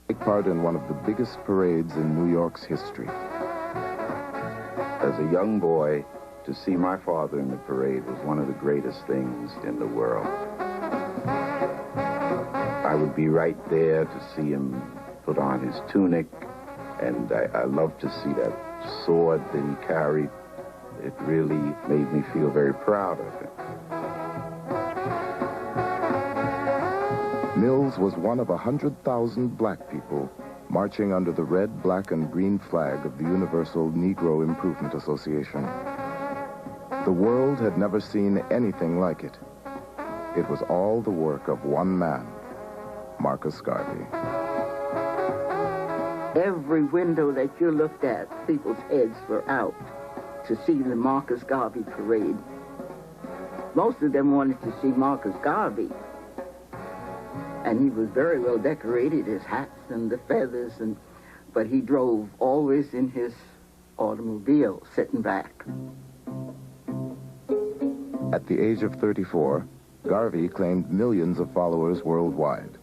Take part in one of the biggest parades in New York's history. As a young boy, to see my father in the parade was one of the greatest things in the world. I would be right there to see him put on his tunic, and I loved to see that sword that he carried. It really made me feel very proud of him. Mills was one of 100,000 black people marching under the red, black, and green flag of the Universal Negro Improvement Association. The world had never seen anything like it. It was all the work of one man, Marcus Garvey. Every window that you looked at, people's heads were out to see the Marcus Garvey parade. Most of them wanted to see Marcus Garvey. And he was very well decorated, his hats and the feathers, but he drove always in his automobile, sitting back. At the age of 34, Garvey claimed millions of followers worldwide.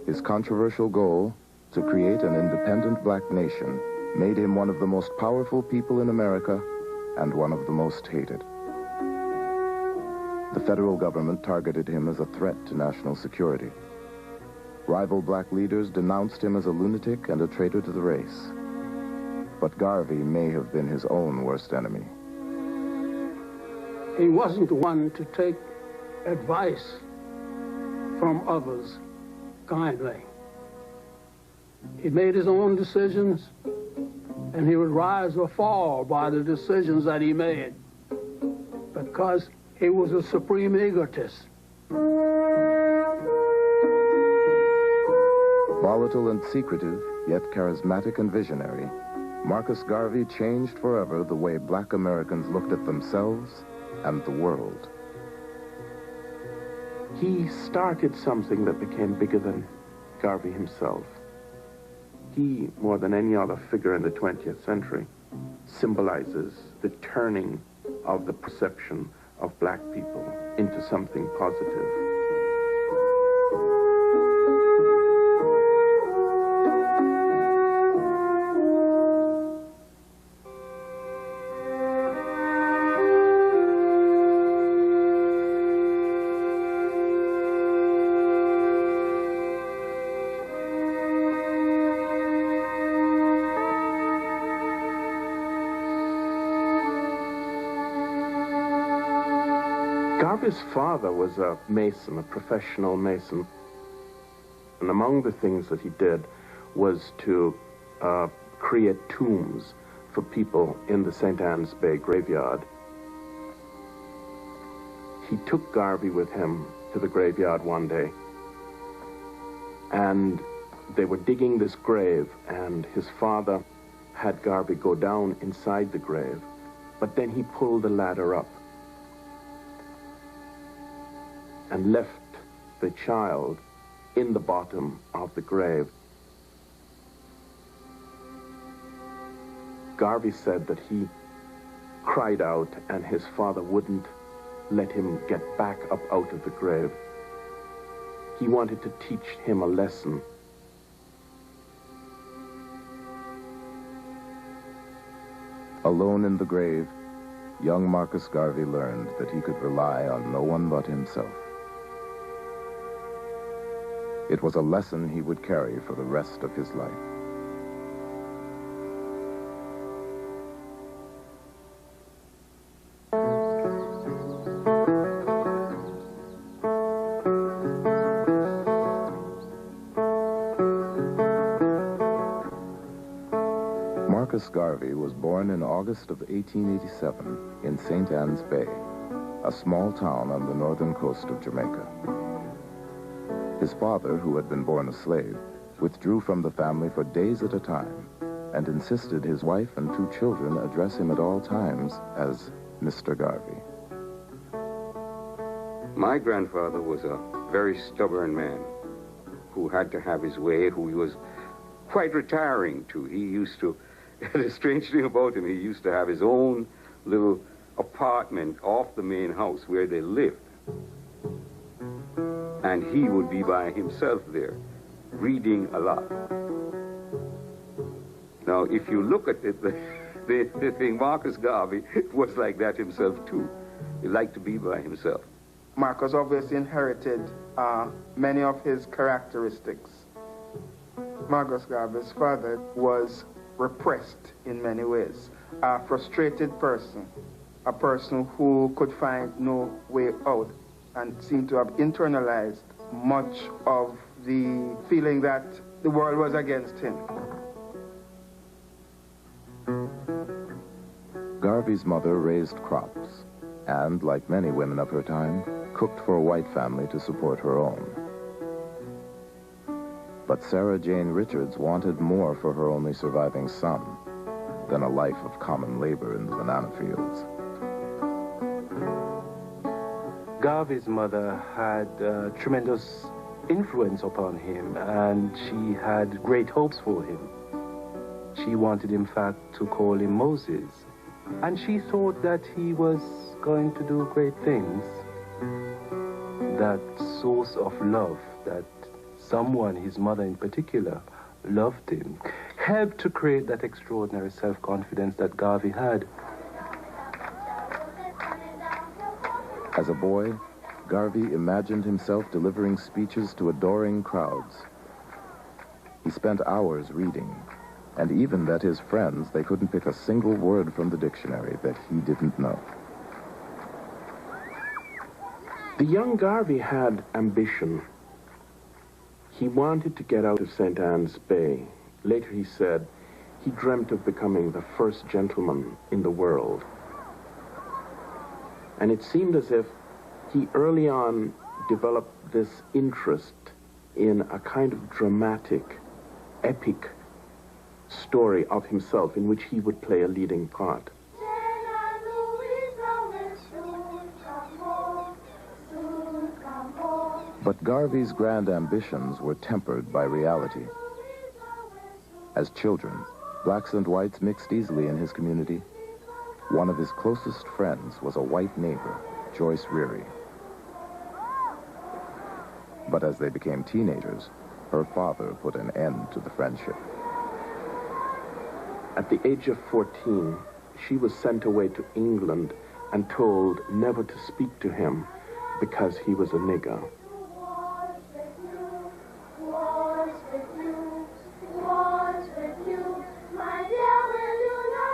His controversial goal, to create an independent black nation, made him one of the most powerful people in America and one of the most hated. The federal government targeted him as a threat to national security. Rival black leaders denounced him as a lunatic and a traitor to the race. But Garvey may have been his own worst enemy. He wasn't the one to take advice from others kindly. He made his own decisions, and he would rise or fall by the decisions that he made, because he was a supreme egotist. Volatile and secretive, yet charismatic and visionary, Marcus Garvey changed forever the way black Americans looked at themselves and the world. He started something that became bigger than Garvey himself. He, more than any other figure in the 20th century, symbolizes the turning of the perception of black people into something positive. Garvey's father was a mason, a professional mason. And among the things that he did was to create tombs for people in the St. Anne's Bay graveyard. He took Garvey with him to the graveyard one day, and they were digging this grave, and his father had Garvey go down inside the grave, but then he pulled the ladder up and left the child in the bottom of the grave. Garvey said that he cried out and his father wouldn't let him get back up out of the grave. He wanted to teach him a lesson. Alone in the grave, young Marcus Garvey learned that he could rely on no one but himself. It was a lesson he would carry for the rest of his life. Marcus Garvey was born in August of 1887 in St. Anne's Bay, a small town on the northern coast of Jamaica. His father, who had been born a slave, withdrew from the family for days at a time and insisted his wife and 2 children address him at all times as Mr. Garvey. My grandfather was a very stubborn man who had to have his way, who he was quite retiring to. He used to, the strange thing about him, he used to have his own little apartment off the main house where they lived. And he would be by himself there. reading a lot. Now, if you look at it, the thing, Marcus Garvey was like that himself, too. He liked to be by himself. Marcus obviously inherited many of his characteristics. Marcus Garvey's father was repressed in many ways, a frustrated person, a person who could find no way out and seemed to have internalized much of the feeling that the world was against him. Garvey's mother raised crops and, like many women of her time, cooked for a white family to support her own. But Sarah Jane Richards wanted more for her only surviving son than a life of common labor in the banana fields. Garvey's mother had tremendous influence upon him, and she had great hopes for him. She wanted, in fact, to call him Moses, and she thought that he was going to do great things. That source of love, that someone, his mother in particular, loved him, helped to create that extraordinary self-confidence that Garvey had. As a boy, Garvey imagined himself delivering speeches to adoring crowds. He spent hours reading, and even bet his friends they couldn't pick a single word from the dictionary that he didn't know. The young Garvey had ambition. He wanted to get out of St. Anne's Bay. Later he said he dreamt of becoming the first gentleman in the world. And it seemed as if he early on developed this interest in a kind of dramatic, epic story of himself in which he would play a leading part. But Garvey's grand ambitions were tempered by reality. As children, blacks and whites mixed easily in his community. One of his closest friends was a white neighbor, Joyce Reary. But as they became teenagers, her father put an end to the friendship. At the age of 14, she was sent away to England and told never to speak to him because he was a nigger.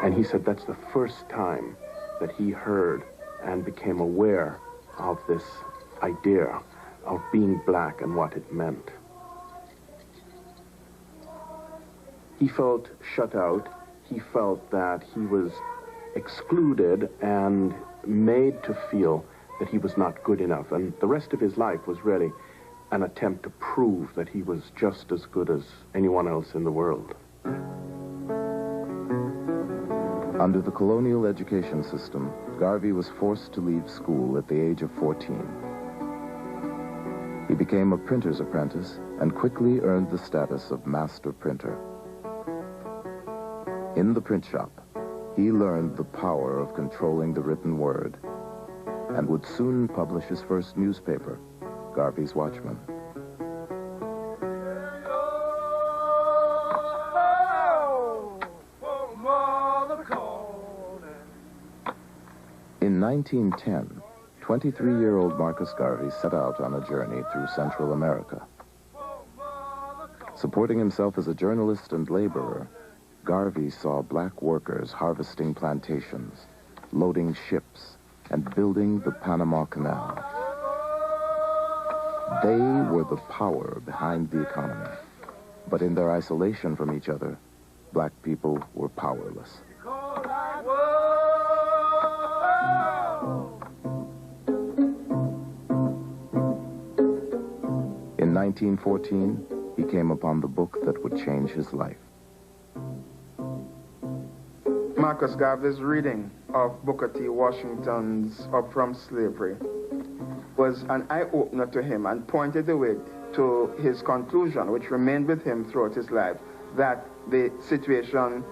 And he said that's the first time that he heard and became aware of this idea of being black and what it meant. He felt shut out. He felt that he was excluded and made to feel that he was not good enough. And the rest of his life was really an attempt to prove that he was just as good as anyone else in the world. Under the colonial education system, Garvey was forced to leave school at the age of 14. He became a printer's apprentice and quickly earned the status of master printer. In the print shop, he learned the power of controlling the written word and would soon publish his first newspaper, Garvey's Watchman. In 1910, 23-year-old Marcus Garvey set out on a journey through Central America. Supporting himself as a journalist and laborer, Garvey saw black workers harvesting plantations, loading ships, and building the Panama Canal. They were the power behind the economy, but in their isolation from each other, black people were powerless. In 1914, he came upon the book that would change his life. Marcus Garvey's reading of Booker T. Washington's Up From Slavery was an eye-opener to him and pointed the way to his conclusion, which remained with him throughout his life, that the situation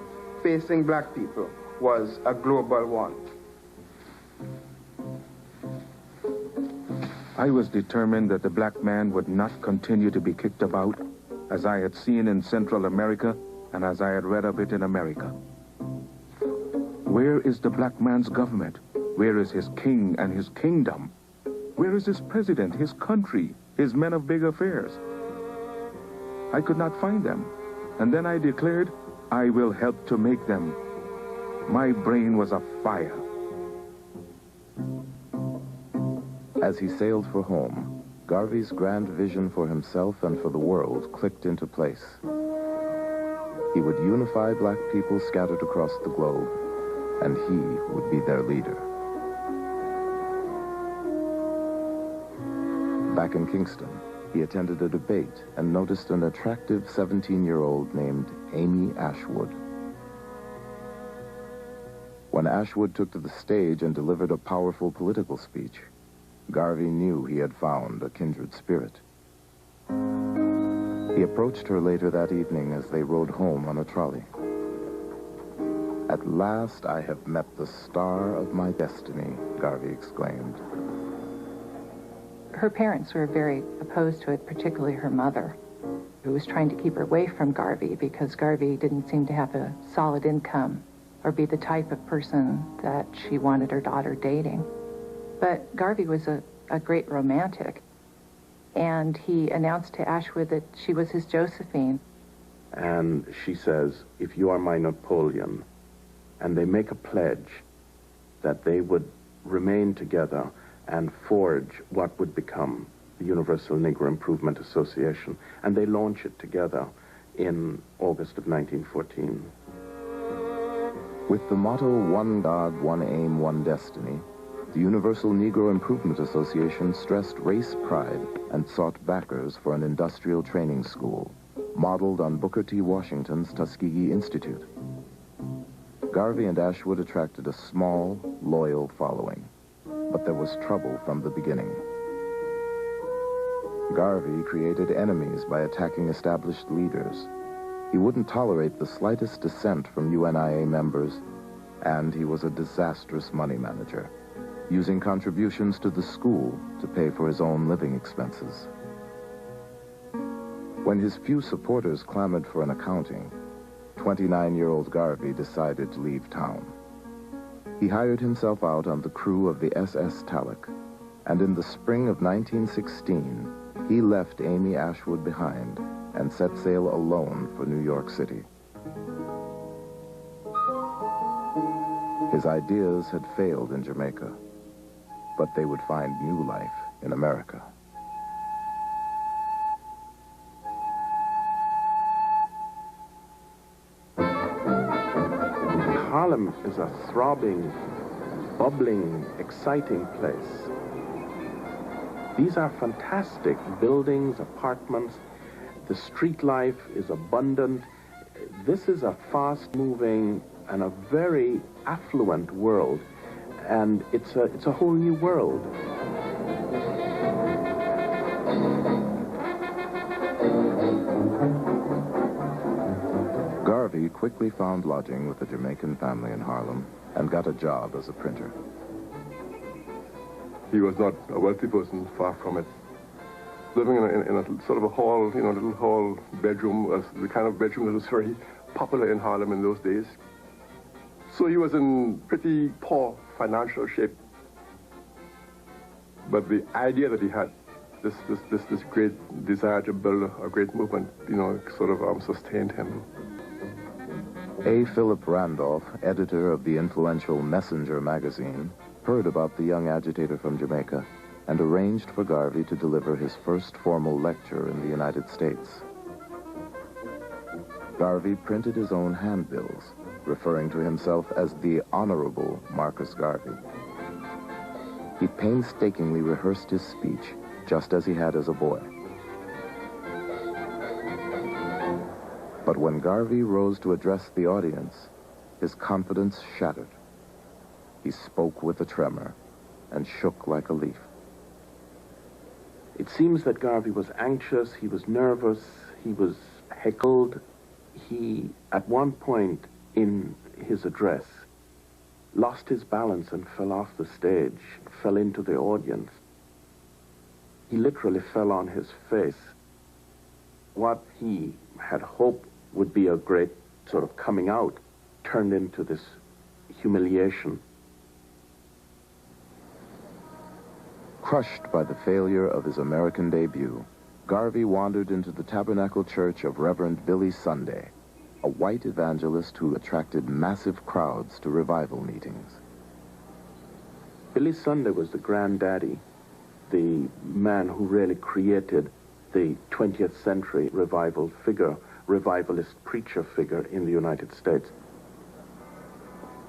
facing black people was a global one. I was determined that the black man would not continue to be kicked about as I had seen in Central America and as I had read of it in America. Where is the black man's government? Where is his king and his kingdom? Where is his president, his country, his men of big affairs? I could not find them. And then I declared, I will help to make them. My brain was afire. As he sailed for home, Garvey's grand vision for himself and for the world clicked into place. He would unify black people scattered across the globe, and he would be their leader. Back in Kingston, he attended a debate and noticed an attractive 17-year-old named Amy Ashwood. When Ashwood took to the stage and delivered a powerful political speech, Garvey knew he had found a kindred spirit. He approached her later that evening as they rode home on a trolley. "At last I have met the star of my destiny," Garvey exclaimed. Her parents were very opposed to it, particularly her mother, who was trying to keep her away from Garvey because Garvey didn't seem to have a solid income or be the type of person that she wanted her daughter dating. But Garvey was a great romantic, and he announced to Ashwood that she was his Josephine. And she says, if you are my Napoleon, and they make a pledge that they would remain together and forge what would become the Universal Negro Improvement Association, and they launch it together in August of 1914. With the motto, "One God, one aim, one destiny," the Universal Negro Improvement Association stressed race pride and sought backers for an industrial training school, modeled on Booker T. Washington's Tuskegee Institute. Garvey and Ashwood attracted a small, loyal following, but there was trouble from the beginning. Garvey created enemies by attacking established leaders. He wouldn't tolerate the slightest dissent from UNIA members, and he was a disastrous money manager, using contributions to the school to pay for his own living expenses. When his few supporters clamored for an accounting, 29-year-old Garvey decided to leave town. He hired himself out on the crew of the SS Talek, and in the spring of 1916, he left Amy Ashwood behind and set sail alone for New York City. His ideas had failed in Jamaica, but they would find new life in America. Harlem is a throbbing, bubbling, exciting place. These are fantastic buildings, apartments. The street life is abundant. This is a fast-moving and a very affluent world, and it's a whole new world. Garvey quickly found lodging with a Jamaican family in Harlem and got a job as a printer. He was not a wealthy person, far from it. Living in a sort of a hall, little hall bedroom, was the kind of bedroom that was very popular in Harlem in those days. So he was in pretty poor financial shape. But the idea that he had, this great desire to build a great movement, sort of sustained him. A. Philip Randolph, editor of the influential Messenger magazine, heard about the young agitator from Jamaica and arranged for Garvey to deliver his first formal lecture in the United States. Garvey printed his own handbills, referring to himself as the Honorable Marcus Garvey. He painstakingly rehearsed his speech, just as he had as a boy. But when Garvey rose to address the audience, his confidence shattered. He spoke with a tremor and shook like a leaf. It seems that Garvey was anxious, he was nervous, he was heckled. He, at one point in his address, lost his balance and fell off the stage, fell into the audience. He literally fell on his face. what he had hoped would be a great sort of coming out turned into this humiliation. Crushed by the failure of his American debut, Garvey wandered into the Tabernacle Church of Reverend Billy Sunday, a white evangelist who attracted massive crowds to revival meetings. Billy Sunday was the granddaddy, the man who really created the 20th century revival figure, revivalist preacher figure in the United States.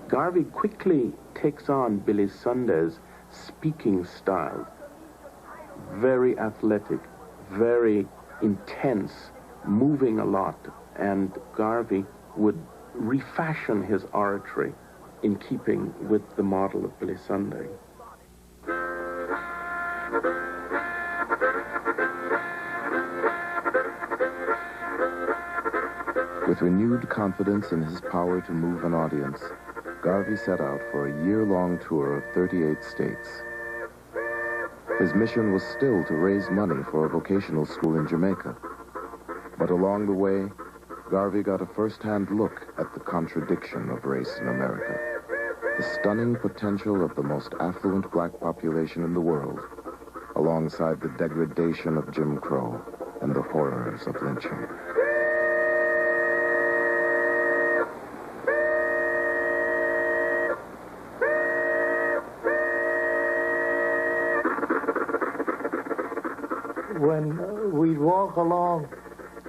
Garvey quickly takes on Billy Sunday's speaking style. Very athletic, very intense, moving a lot, and Garvey would refashion his oratory in keeping with the model of Billy Sunday. With renewed confidence in his power to move an audience, Garvey set out for a year-long tour of 38 states. His mission was still to raise money for a vocational school in Jamaica. But along the way, Garvey got a first-hand look at the contradiction of race in America, the stunning potential of the most affluent black population in the world, alongside the degradation of Jim Crow and the horrors of lynching. When we'd walk along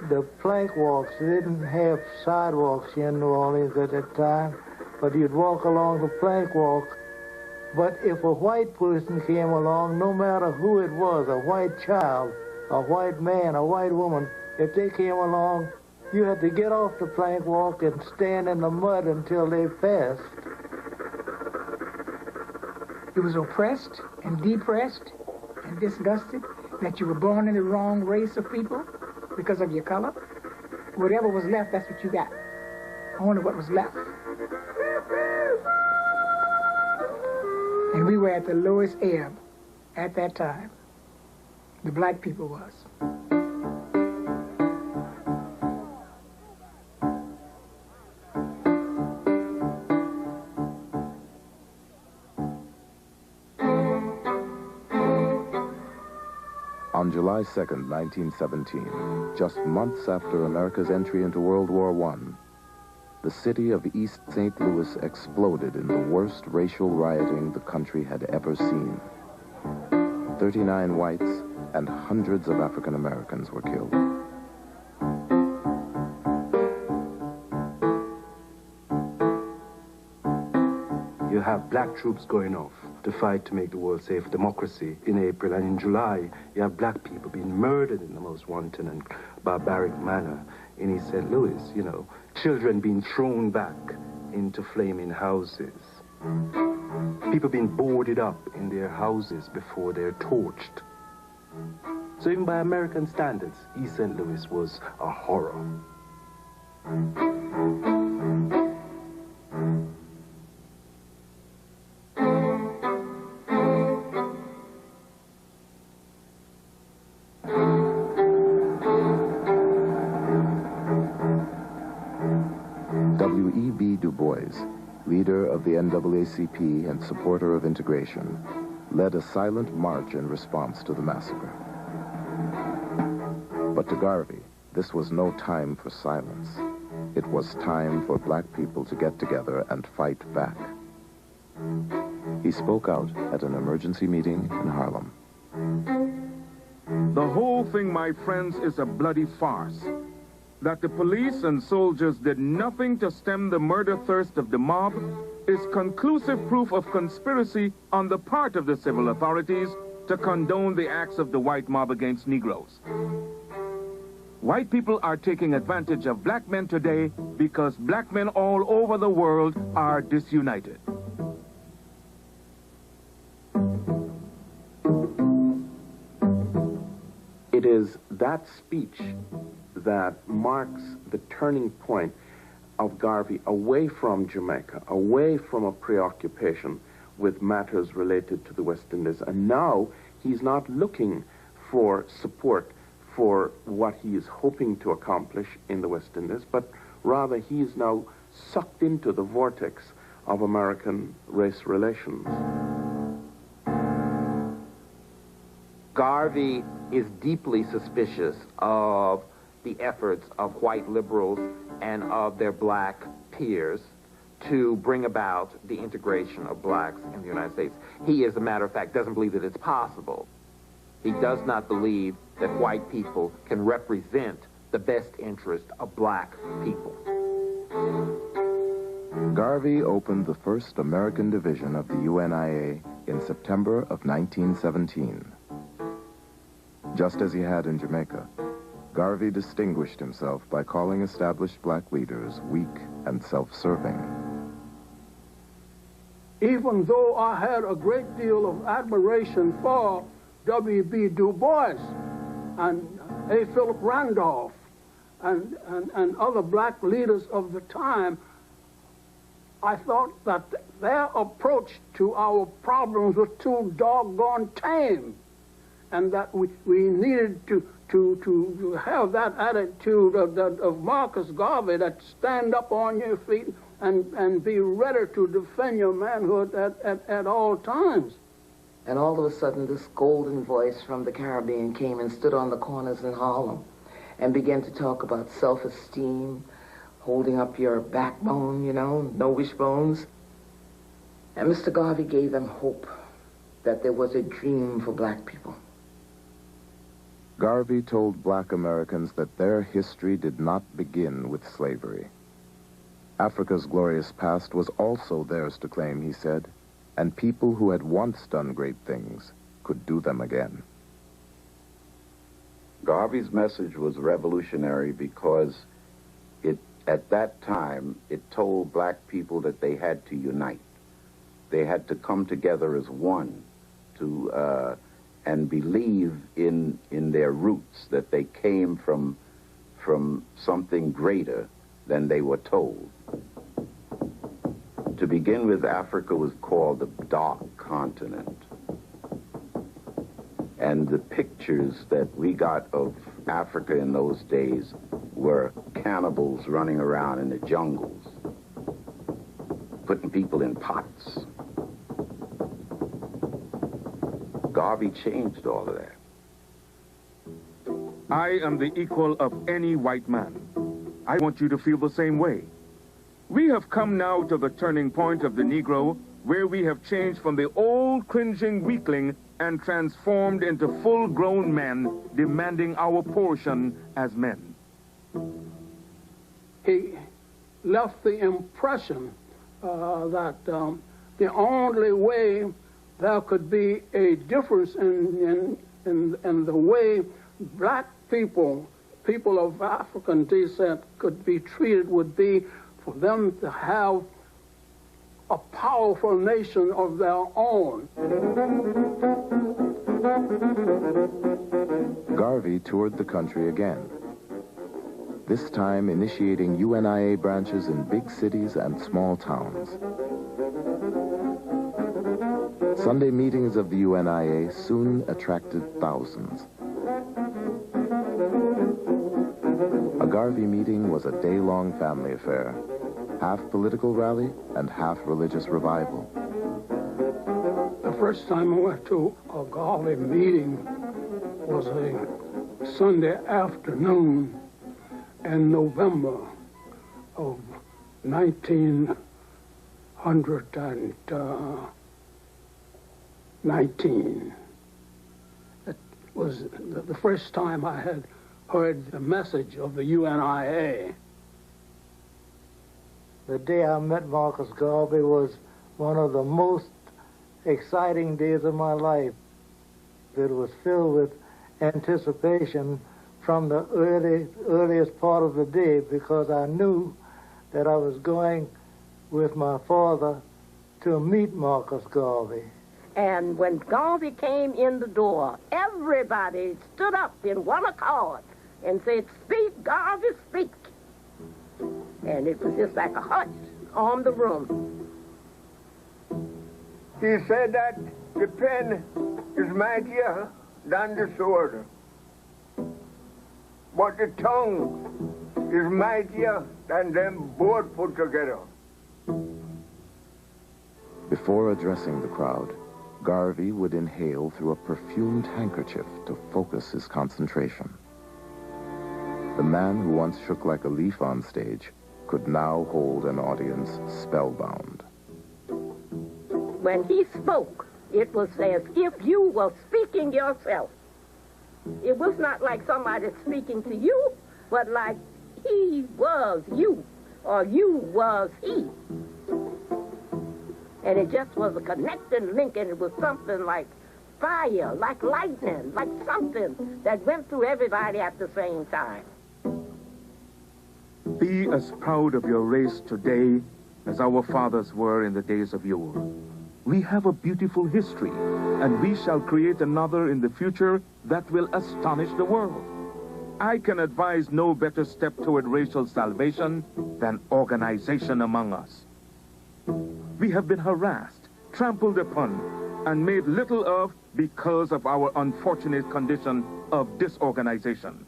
the plank walks, they didn't have sidewalks here in New Orleans at that time, but you'd walk along the plank walk. But if a white person came along, no matter who it was, a white child, a white man, a white woman, if they came along, you had to get off the plank walk and stand in the mud until they passed. You was oppressed and depressed and disgusted that you were born in the wrong race of people because of your color. Whatever was left, that's what you got. Only what was left. And we were at the lowest ebb at that time. The black people was. On July 2nd, 1917, just months after America's entry into World War I, the city of East St. Louis exploded in the worst racial rioting the country had ever seen. 39 whites and hundreds of African Americans were killed. You have black troops going off to fight to make the world safe for democracy in April, and in July you have black people being murdered in the most wanton and barbaric manner in East St. Louis, you know, children being thrown back into flaming houses, people being boarded up in their houses before they're torched. So even by American standards, East St. Louis was a horror. W.E.B. Du Bois, leader of the NAACP and supporter of integration, led a silent march in response to the massacre. But to Garvey, this was no time for silence. It was time for black people to get together and fight back. He spoke out at an emergency meeting in Harlem. The whole thing, my friends, is a bloody farce. That the police and soldiers did nothing to stem the murder thirst of the mob is conclusive proof of conspiracy on the part of the civil authorities to condone the acts of the white mob against Negroes. White people are taking advantage of black men today because black men all over the world are disunited. It is that speech that marks the turning point of Garvey away from Jamaica, away from a preoccupation with matters related to the West Indies. And now he's not looking for support for what he is hoping to accomplish in the West Indies, but rather he is now sucked into the vortex of American race relations. Garvey is deeply suspicious of the efforts of white liberals and of their black peers to bring about the integration of blacks in the United States. He, as a matter of fact, doesn't believe that it's possible. He does not believe that white people can represent the best interest of black people. Garvey opened the first American division of the UNIA in September of 1917. Just as he had in Jamaica, Garvey distinguished himself by calling established black leaders weak and self-serving. Even though I had a great deal of admiration for W.B. Du Bois and A. Philip Randolph and other black leaders of the time, I thought that their approach to our problems was too doggone tame, and that we needed to have that attitude of Marcus Garvey, that stand up on your feet and be ready to defend your manhood at all times. And all of a sudden, this golden voice from the Caribbean came and stood on the corners in Harlem and began to talk about self-esteem, holding up your backbone, you know, no wishbones. And Mr. Garvey gave them hope that there was a dream for black people. Garvey told black Americans that their history did not begin with slavery. Africa's glorious past was also theirs to claim, he said, and people who had once done great things could do them again. Garvey's message was revolutionary because at that time, it told black people that they had to unite. They had to come together as one and believe in their roots, that they came from something greater than they were told. To begin with, Africa was called the Dark Continent. And the pictures that we got of Africa in those days were cannibals running around in the jungles, putting people in pots. Garvey changed all of that. I am the equal of any white man. I want you to feel the same way. We have come now to the turning point of the Negro, where we have changed from the old cringing weakling and transformed into full-grown men demanding our portion as men. He left the impression that the only way there could be a difference in the way black people of African descent could be treated would be for them to have a powerful nation of their own. Garvey toured the country again, this time initiating UNIA branches in big cities and small towns. Sunday meetings of the UNIA soon attracted thousands. A Garvey meeting was a day-long family affair, half political rally and half religious revival. The first time I went to a Garvey meeting was a Sunday afternoon in November of 1919. It was the first time I had heard the message of the UNIA. The day I met Marcus Garvey was one of the most exciting days of my life. It was filled with anticipation from the earliest part of the day, because I knew that I was going with my father to meet Marcus Garvey. And when Garvey came in the door, everybody stood up in one accord and said, "Speak, Garvey, speak." And it was just like a hush on the room. He said that the pen is mightier than the sword. but the tongue is mightier than them both put together. Before addressing the crowd, Garvey would inhale through a perfumed handkerchief to focus his concentration. The man who once shook like a leaf on stage could now hold an audience spellbound. When he spoke, it was as if you were speaking yourself. It was not like somebody speaking to you, but like he was you, or you was he. And it just was a connecting link, and it was something like fire, like lightning, like something that went through everybody at the same time. Be as proud of your race today as our fathers were in the days of yore. We have a beautiful history, and we shall create another in the future that will astonish the world. I can advise no better step toward racial salvation than organization among us. We have been harassed, trampled upon, and made little of because of our unfortunate condition of disorganization.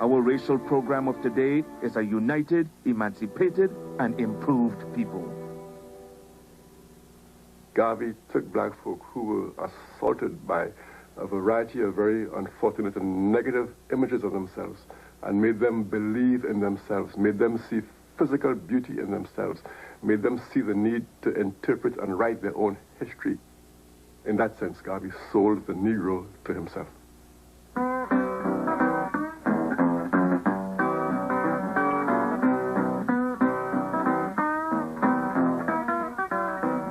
Our racial program of today is a united, emancipated, and improved people. Garvey took black folk who were assaulted by a variety of very unfortunate and negative images of themselves and made them believe in themselves, made them see physical beauty in themselves, made them see the need to interpret and write their own history. In that sense, Garvey sold the Negro to himself.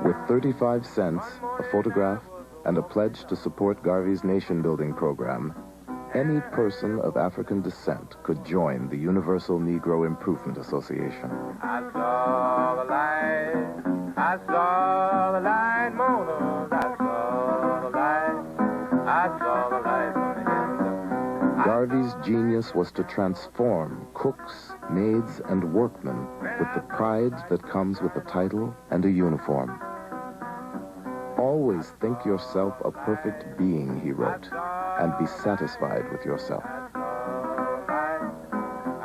With 35 cents, a photograph, and a pledge to support Garvey's nation-building program, any person of African descent could join the Universal Negro Improvement Association. I saw the light, I saw the light, Mona, I saw the light, I saw the light from the end. Garvey's genius was to transform cooks, maids, and workmen with the pride that comes with a title and a uniform. Always think yourself a perfect being, he wrote, and be satisfied with yourself.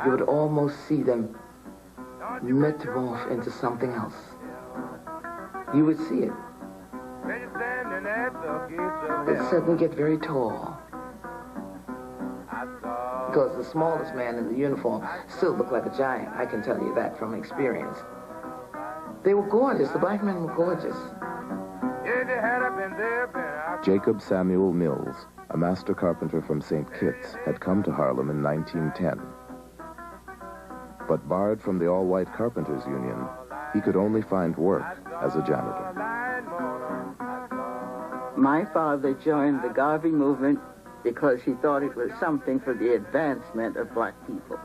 You would almost see them metamorph into something else. You would see it. They'd suddenly get very tall. Because the smallest man in the uniform still looked like a giant. I can tell you that from experience. They were gorgeous. The black men were gorgeous. Jacob Samuel Mills, a master carpenter from St. Kitts, had come to Harlem in 1910. But barred from the All-White Carpenters Union, he could only find work as a janitor. My father joined the Garvey movement because he thought it was something for the advancement of black people.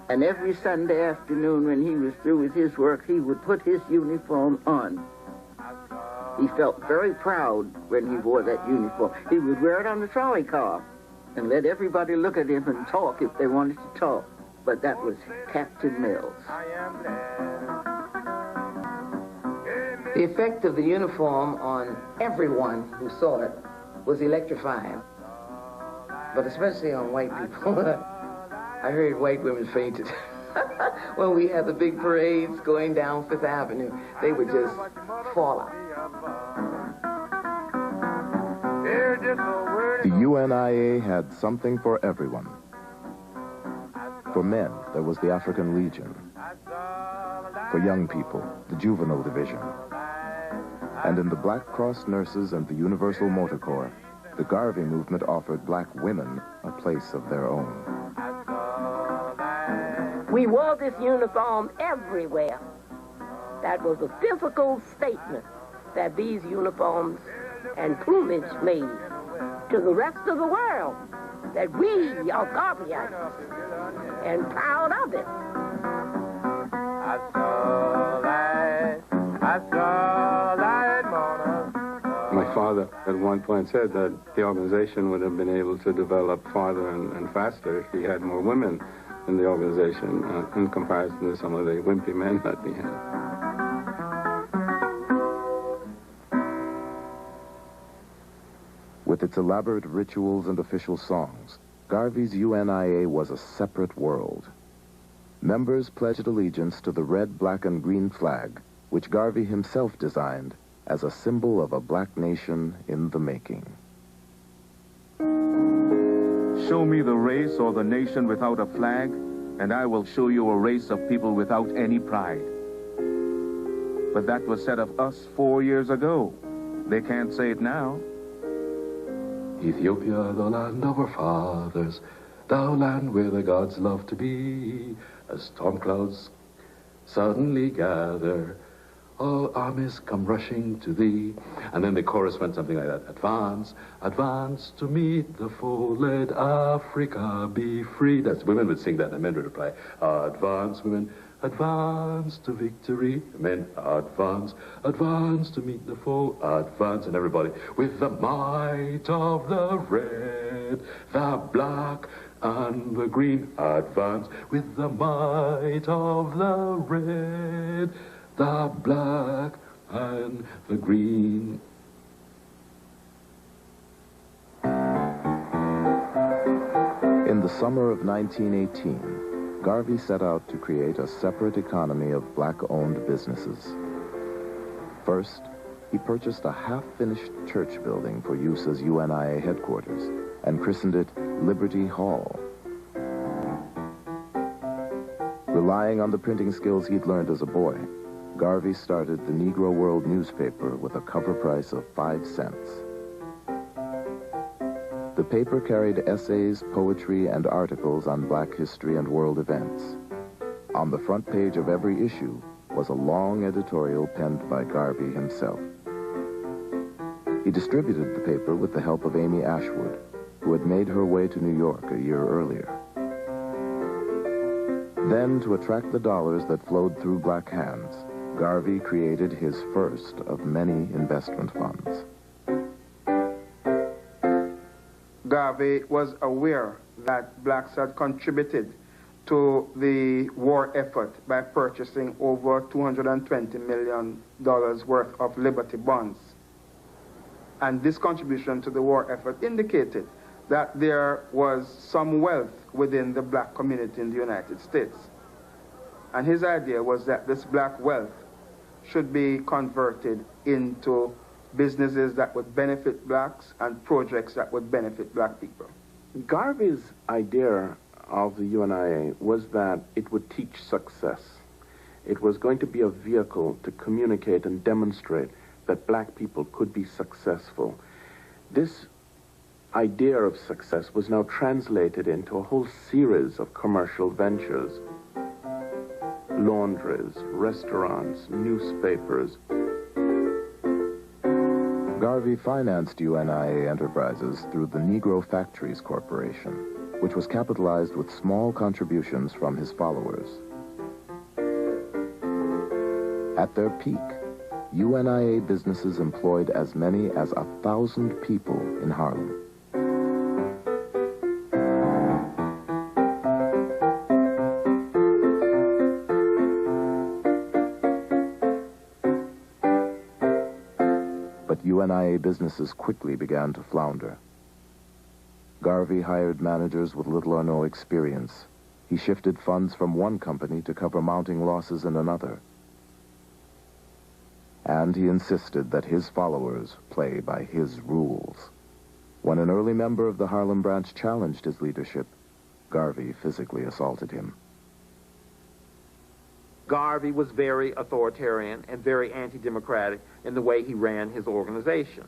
And every Sunday afternoon when he was through with his work, he would put his uniform on. He felt very proud when he wore that uniform. He would wear it on the trolley car and let everybody look at him and talk if they wanted to talk. But that was Captain Mills. The effect of the uniform on everyone who saw it was electrifying, but especially on white people. I heard white women fainted. When we had the big parades going down Fifth Avenue, they would just fall out. The UNIA had something for everyone. For men, there was the African Legion. For young people, the Juvenile Division. And in the Black Cross Nurses and the Universal Motor Corps, the Garvey movement offered black women a place of their own. We wore this uniform everywhere. That was a physical statement that these uniforms and plumage made to the rest of the world, that we are Garveyites and proud of it. I saw light, I saw light, Mona. My father at one point said that the organization would have been able to develop farther and faster if he had more women in the organization in comparison to some of the wimpy men that we had. With its elaborate rituals and official songs, Garvey's UNIA was a separate world. Members pledged allegiance to the red, black, and green flag, which Garvey himself designed as a symbol of a black nation in the making. Show me the race or the nation without a flag, and I will show you a race of people without any pride. But that was said of us 4 years ago. They can't say it now. Ethiopia, the land of our fathers, thou land where the gods love to be, as storm clouds suddenly gather, all armies come rushing to thee. And then the chorus went something like that. Advance, advance to meet the foe, let Africa be free. That's, women would sing that, and men would reply, advance, women, advance to victory. Men, advance, advance to meet the foe, advance. And everybody, with the might of the red, the black, and the green, advance. With the might of the red, the black, and the green. In the summer of 1918, Garvey set out to create a separate economy of black-owned businesses. First, he purchased a half-finished church building for use as UNIA headquarters and christened it Liberty Hall. Relying on the printing skills he'd learned as a boy, Garvey started the Negro World newspaper with a cover price of 5 cents. The paper carried essays, poetry, and articles on black history and world events. On the front page of every issue was a long editorial penned by Garvey himself. He distributed the paper with the help of Amy Ashwood, who had made her way to New York a year earlier. Then, to attract the dollars that flowed through black hands, Garvey created his first of many investment funds. Garvey was aware that blacks had contributed to the war effort by purchasing over $220 million worth of Liberty bonds. And this contribution to the war effort indicated that there was some wealth within the black community in the United States. And his idea was that this black wealth should be converted into businesses that would benefit blacks and projects that would benefit black people. Garvey's idea of the UNIA was that it would teach success. It was going to be a vehicle to communicate and demonstrate that black people could be successful. This idea of success was now translated into a whole series of commercial ventures. Laundries, restaurants, newspapers. Garvey financed UNIA enterprises through the Negro Factories Corporation, which was capitalized with small contributions from his followers. At their peak, UNIA businesses employed as many as 1,000 people in Harlem. UNIA businesses quickly began to flounder. Garvey hired managers with little or no experience. He shifted funds from one company to cover mounting losses in another. And he insisted that his followers play by his rules. When an early member of the Harlem branch challenged his leadership, Garvey physically assaulted him. Garvey was very authoritarian and very anti-democratic in the way he ran his organization.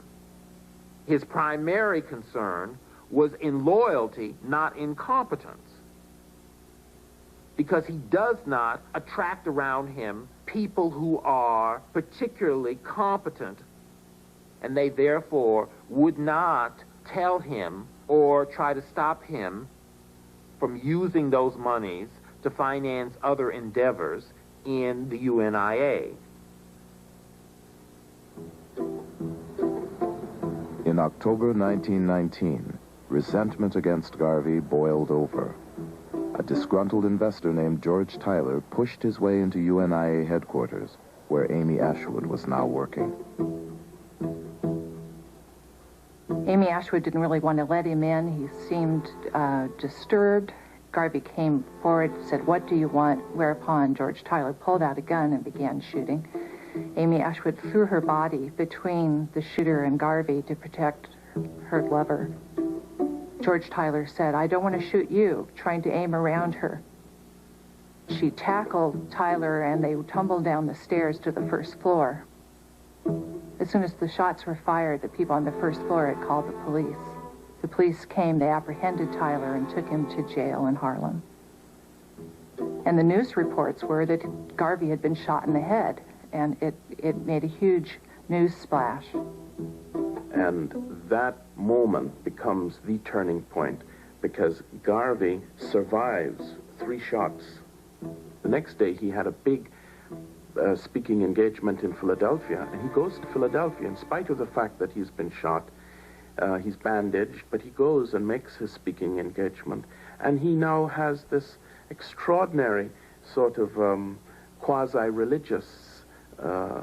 His primary concern was in loyalty, not in competence, because he does not attract around him people who are particularly competent, and they therefore would not tell him or try to stop him from using those monies to finance other endeavors in the UNIA. In October 1919, resentment against Garvey boiled over. A disgruntled investor named George Tyler pushed his way into UNIA headquarters, where Amy Ashwood was now working. Amy Ashwood didn't really want to let him in. He seemed disturbed. Garvey came forward, said, "What do you want?" Whereupon George Tyler pulled out a gun and began shooting. Amy Ashwood threw her body between the shooter and Garvey to protect her lover. George Tyler said, "I don't want to shoot you," trying to aim around her. She tackled Tyler and they tumbled down the stairs to the first floor. As soon as the shots were fired, the people on the first floor had called the police. The police came, they apprehended Tyler and took him to jail in Harlem. And the news reports were that Garvey had been shot in the head, and it made a huge news splash. And that moment becomes the turning point, because Garvey survives 3 shots. The next day he had a big speaking engagement in Philadelphia, and he goes to Philadelphia in spite of the fact that he's been shot. He's bandaged, but he goes and makes his speaking engagement, and he now has this extraordinary sort of quasi-religious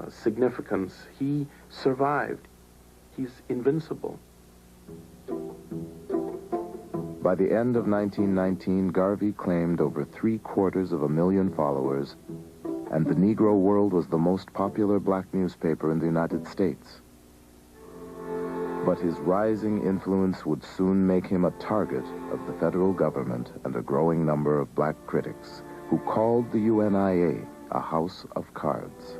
significance. He survived. He's invincible. By the end of 1919, Garvey claimed over 750,000 followers, and the Negro World was the most popular black newspaper in the United States. But his rising influence would soon make him a target of the federal government and a growing number of black critics who called the UNIA a house of cards.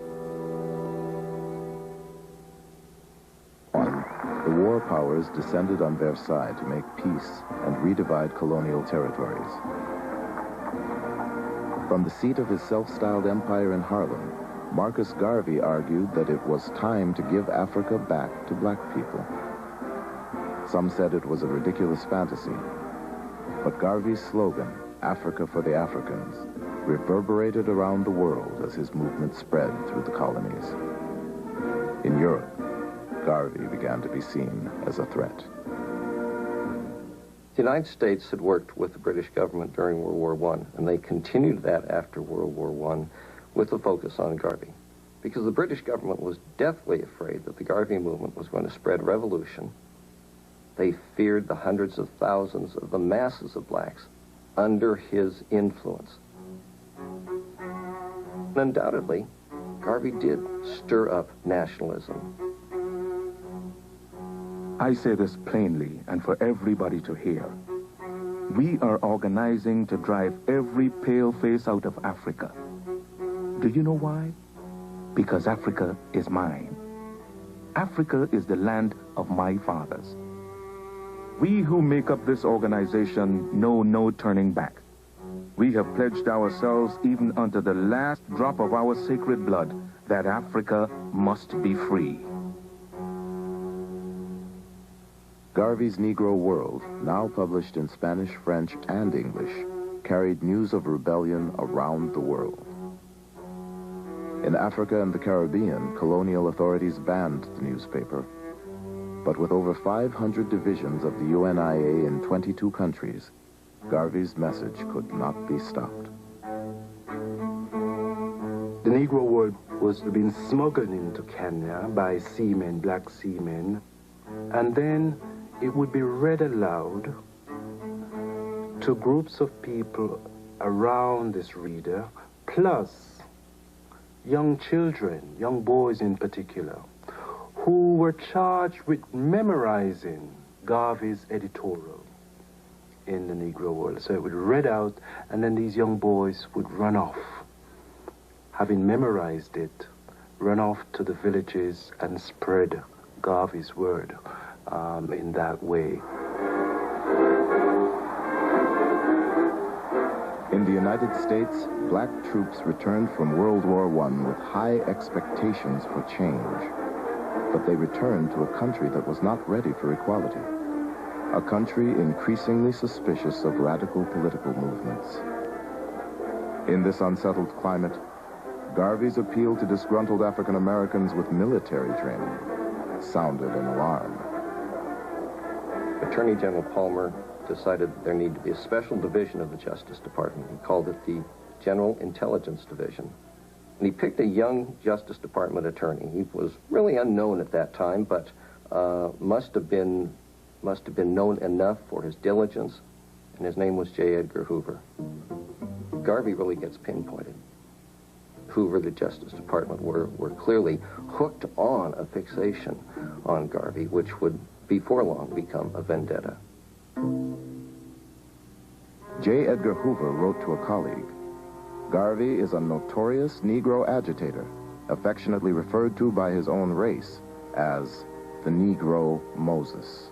The war powers descended on Versailles to make peace and redivide colonial territories. From the seat of his self-styled empire in Harlem, Marcus Garvey argued that it was time to give Africa back to black people. Some said it was a ridiculous fantasy, but Garvey's slogan, "Africa for the Africans," reverberated around the world as his movement spread through the colonies. In Europe, Garvey began to be seen as a threat. The United States had worked with the British government during World War I, and they continued that after World War I with a focus on Garvey, because the British government was deathly afraid that the Garvey movement was going to spread revolution. They feared the hundreds of thousands of the masses of blacks under his influence. And undoubtedly, Garvey did stir up nationalism. I say this plainly and for everybody to hear. We are organizing to drive every pale face out of Africa. Do you know why? Because Africa is mine. Africa is the land of my fathers. We who make up this organization know no turning back. We have pledged ourselves, even unto the last drop of our sacred blood, that Africa must be free. Garvey's Negro World, now published in Spanish, French, and English, carried news of rebellion around the world. In Africa and the Caribbean, colonial authorities banned the newspaper. But with over 500 divisions of the UNIA in 22 countries, Garvey's message could not be stopped. The Negro World was being smuggled into Kenya by seamen, black seamen, and then it would be read aloud to groups of people around this reader, plus young children, young boys in particular, who were charged with memorizing Garvey's editorial in the Negro World. So it would read out, and then these young boys would run off, having memorized it, run off to the villages and spread Garvey's word in that way. In the United States, black troops returned from World War I with high expectations for change. But they returned to a country that was not ready for equality. A country increasingly suspicious of radical political movements. In this unsettled climate, Garvey's appeal to disgruntled African Americans with military training sounded an alarm. Attorney General Palmer decided that there needed to be a special division of the Justice Department. He called it the General Intelligence Division. And he picked a young Justice Department attorney. He was really unknown at that time, but must have been must have been known enough for his diligence, and his name was J. Edgar Hoover. Garvey really gets pinpointed. Hoover, the Justice Department, were clearly hooked on a fixation on Garvey, which would before long become a vendetta. J. Edgar Hoover wrote to a colleague, "Garvey is a notorious Negro agitator, affectionately referred to by his own race as the Negro Moses."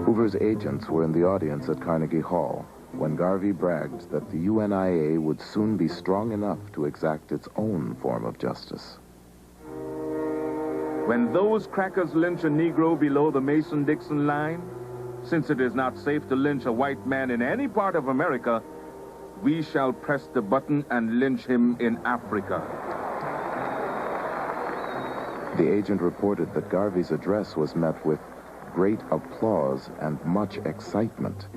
Hoover's agents were in the audience at Carnegie Hall when Garvey bragged that the UNIA would soon be strong enough to exact its own form of justice. When those crackers lynch a Negro below the Mason-Dixon line, since it is not safe to lynch a white man in any part of America, we shall press the button and lynch him in Africa. The agent reported that Garvey's address was met with great applause and much excitement.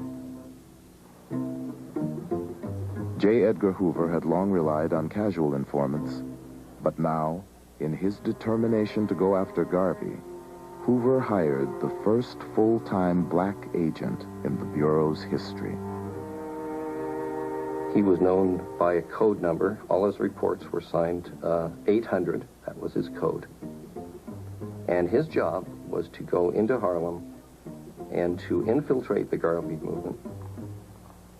J. Edgar Hoover had long relied on casual informants, but now, in his determination to go after Garvey, Hoover hired the first full-time black agent in the Bureau's history. He was known by a code number. All his reports were signed 800. That was his code. And his job was to go into Harlem and to infiltrate the Garvey movement,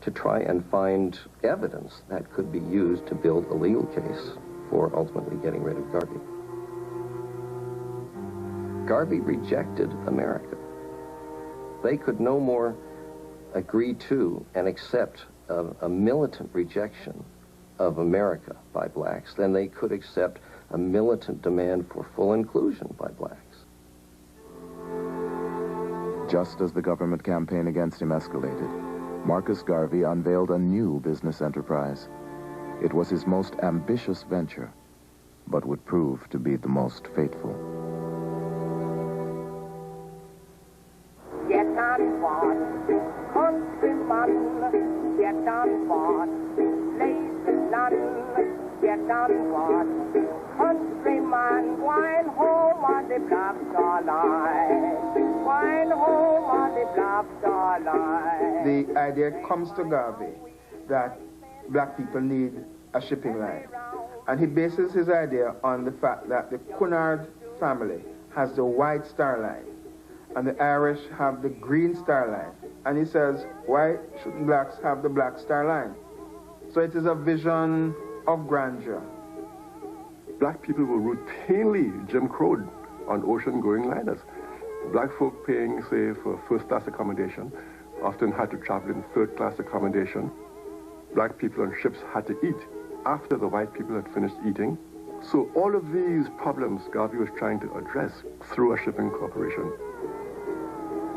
to try and find evidence that could be used to build a legal case for ultimately getting rid of Garvey. Garvey rejected America. They could no more agree to and accept a militant rejection of America by blacks than they could accept a militant demand for full inclusion by blacks. Just as the government campaign against him escalated, Marcus Garvey unveiled a new business enterprise. It was his most ambitious venture, but would prove to be the most fateful. Get on board, countryman, get on board, lazy land, get on board, countryman, wine home on the Black Star Line, wine home on the Black Star Line. The idea comes to Garvey that black people need a shipping line. And he bases his idea on the fact that the Cunard family has the White Star Line, and the Irish have the Green Star Line. And he says, why shouldn't blacks have the Black Star Line? So it is a vision of grandeur. Black people were routinely Jim Crowed on ocean-going liners. Black folk paying, say, for first-class accommodation often had to travel in third-class accommodation. Black people on ships had to eat after the white people had finished eating. So all of these problems Garvey was trying to address through a shipping corporation.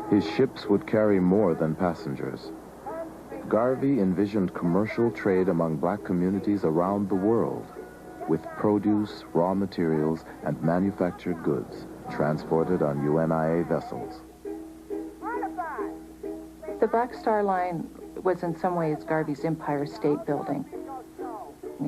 His ships would carry more than passengers. Garvey envisioned commercial trade among black communities around the world, with produce, raw materials, and manufactured goods transported on UNIA vessels. The Black Star Line was in some ways Garvey's Empire State Building.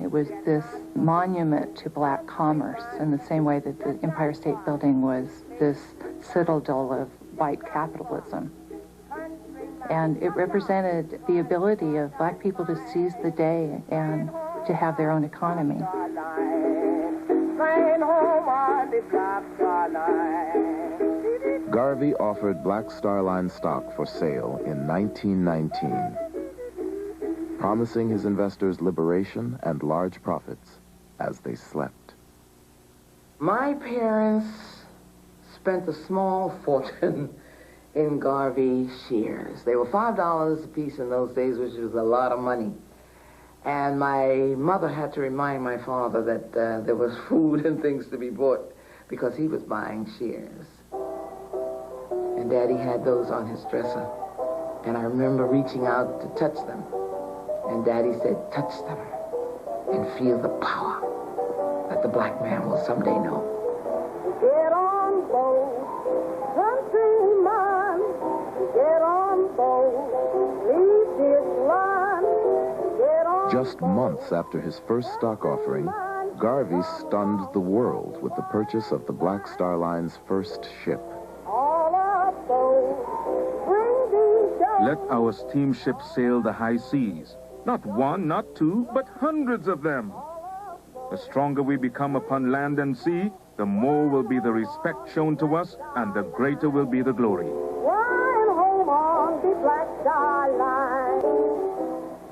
It was this monument to black commerce in the same way that the Empire State Building was this citadel of white capitalism. And it represented the ability of black people to seize the day and to have their own economy. Garvey offered Black Star Line stock for sale in 1919, promising his investors liberation and large profits as they slept. My parents spent a small fortune in Garvey shares. They were $5 a piece in those days, which was a lot of money. And my mother had to remind my father that there was food and things to be bought because he was buying shares. And Daddy had those on his dresser. And I remember reaching out to touch them. And Daddy said, touch them and feel the power that the black man will someday know. Get on board, countryman, get on board, leave this land, get on Just months after his first stock offering, Garvey stunned the world with the purchase of the Black Star Line's first ship. Let our steamships sail the high seas. Not one, not two, but hundreds of them. The stronger we become upon land and sea, the more will be the respect shown to us, and the greater will be the glory.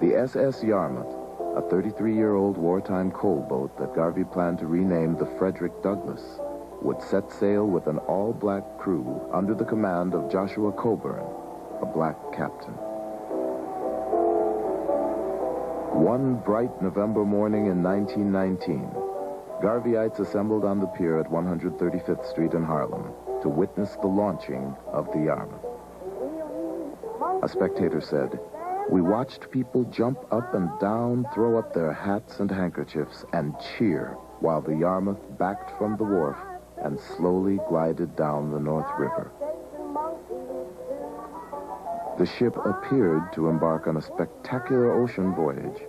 The SS Yarmouth, a 33-year-old wartime coal boat that Garvey planned to rename the Frederick Douglass, would set sail with an all-black crew under the command of Joshua Coburn, a black captain. One bright November morning in 1919, Garveyites assembled on the pier at 135th Street in Harlem to witness the launching of the Yarmouth. A spectator said, "We watched people jump up and down, throw up their hats and handkerchiefs, and cheer while the Yarmouth backed from the wharf and slowly glided down the North River." The ship appeared to embark on a spectacular ocean voyage,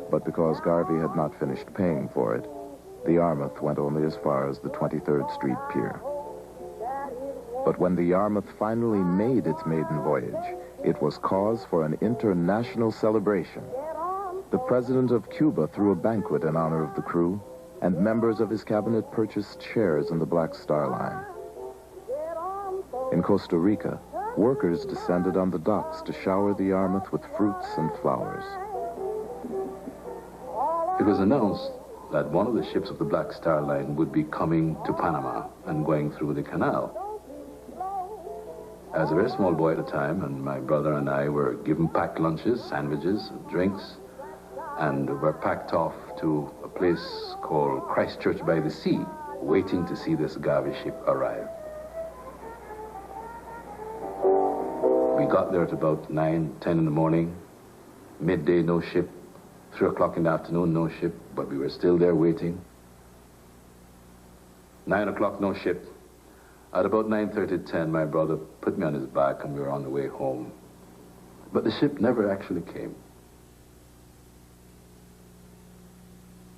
but because Garvey had not finished paying for it, the Yarmouth went only as far as the 23rd Street Pier. But when the Yarmouth finally made its maiden voyage, it was cause for an international celebration. The president of Cuba threw a banquet in honor of the crew, and members of his cabinet purchased shares in the Black Star Line. In Costa Rica, workers descended on the docks to shower the Yarmouth with fruits and flowers. It was announced that one of the ships of the Black Star Line would be coming to Panama and going through the canal. I was a very small boy at the time, and my brother and I were given packed lunches, sandwiches, drinks, and were packed off to a place called Christchurch by the Sea, waiting to see this Garvey ship arrive. We got there at about 9, 10 in the morning. Midday, no ship. 3 o'clock in the afternoon, no ship, but we were still there waiting. 9 o'clock, no ship. At about 9:30, 10, my brother put me on his back and we were on the way home. But the ship never actually came.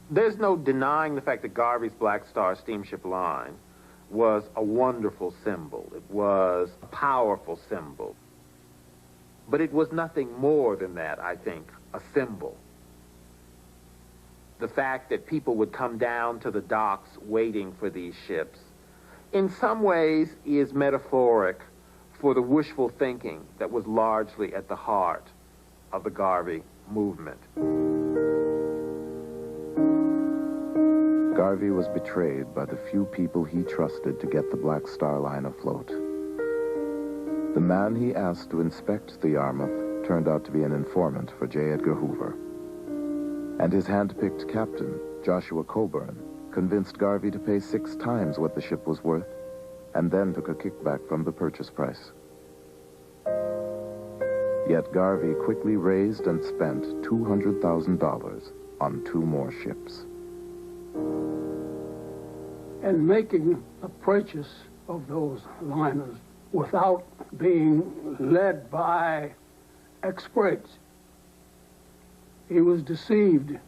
There's no denying the fact that Garvey's Black Star Steamship Line was a wonderful symbol. It was a powerful symbol. But it was nothing more than that, I think, a symbol. The fact that people would come down to the docks waiting for these ships, in some ways is metaphoric for the wishful thinking that was largely at the heart of the Garvey movement. Garvey was betrayed by the few people he trusted to get the Black Star Line afloat. The man he asked to inspect the Yarmouth turned out to be an informant for J. Edgar Hoover. And his hand-picked captain, Joshua Coburn, convinced Garvey to pay 6 times what the ship was worth, and then took a kickback from the purchase price. Yet Garvey quickly raised and spent $200,000 on 2 more ships. And making the purchase of those liners without being led by experts, he was deceived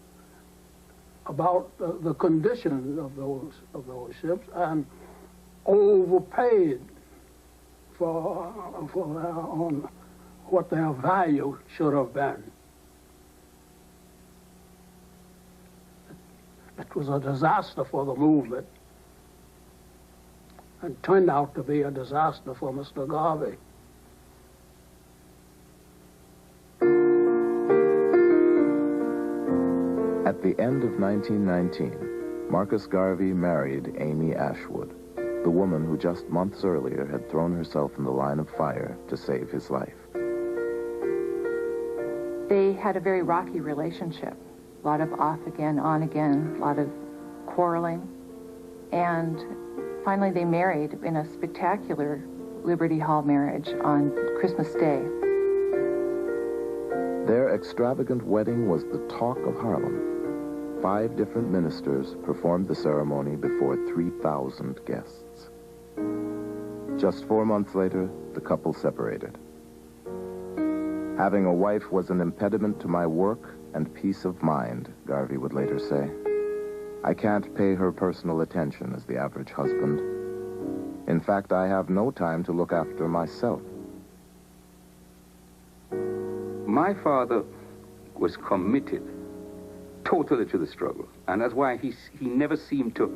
about the condition of those ships and overpaid on what their value should have been. It was a disaster for the movement and turned out to be a disaster for Mr. Garvey. At the end of 1919, Marcus Garvey married Amy Ashwood, the woman who just months earlier had thrown herself in the line of fire to save his life. They had a very rocky relationship. A lot of off again, on again, a lot of quarreling. And finally they married in a spectacular Liberty Hall marriage on Christmas Day. Their extravagant wedding was the talk of Harlem. 5 different ministers performed the ceremony before 3,000 guests. Just 4 months later, the couple separated. Having a wife was an impediment to my work and peace of mind, Garvey would later say. I can't pay her personal attention as the average husband. In fact, I have no time to look after myself. My father was committed totally to the struggle, and that's why he never seemed to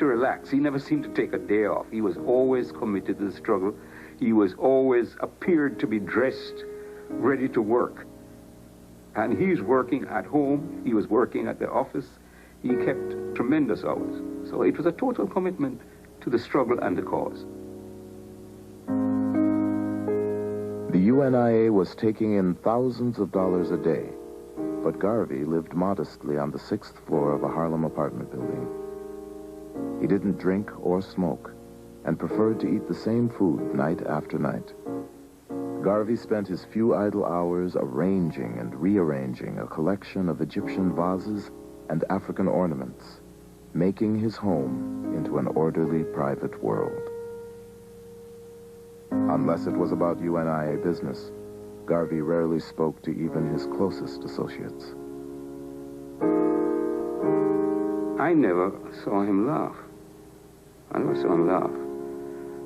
relax. He never seemed to take a day off. He was always committed to the struggle. He was always appeared to be dressed, ready to work. And he's working at home. He was working at the office. He kept tremendous hours. So it was a total commitment to the struggle and the cause. The UNIA was taking in thousands of dollars a day, but Garvey lived modestly on the 6th floor of a Harlem apartment building. He didn't drink or smoke, and preferred to eat the same food night after night. Garvey spent his few idle hours arranging and rearranging a collection of Egyptian vases and African ornaments, making his home into an orderly private world. Unless it was about UNIA business, Garvey rarely spoke to even his closest associates. I never saw him laugh. I never saw him laugh.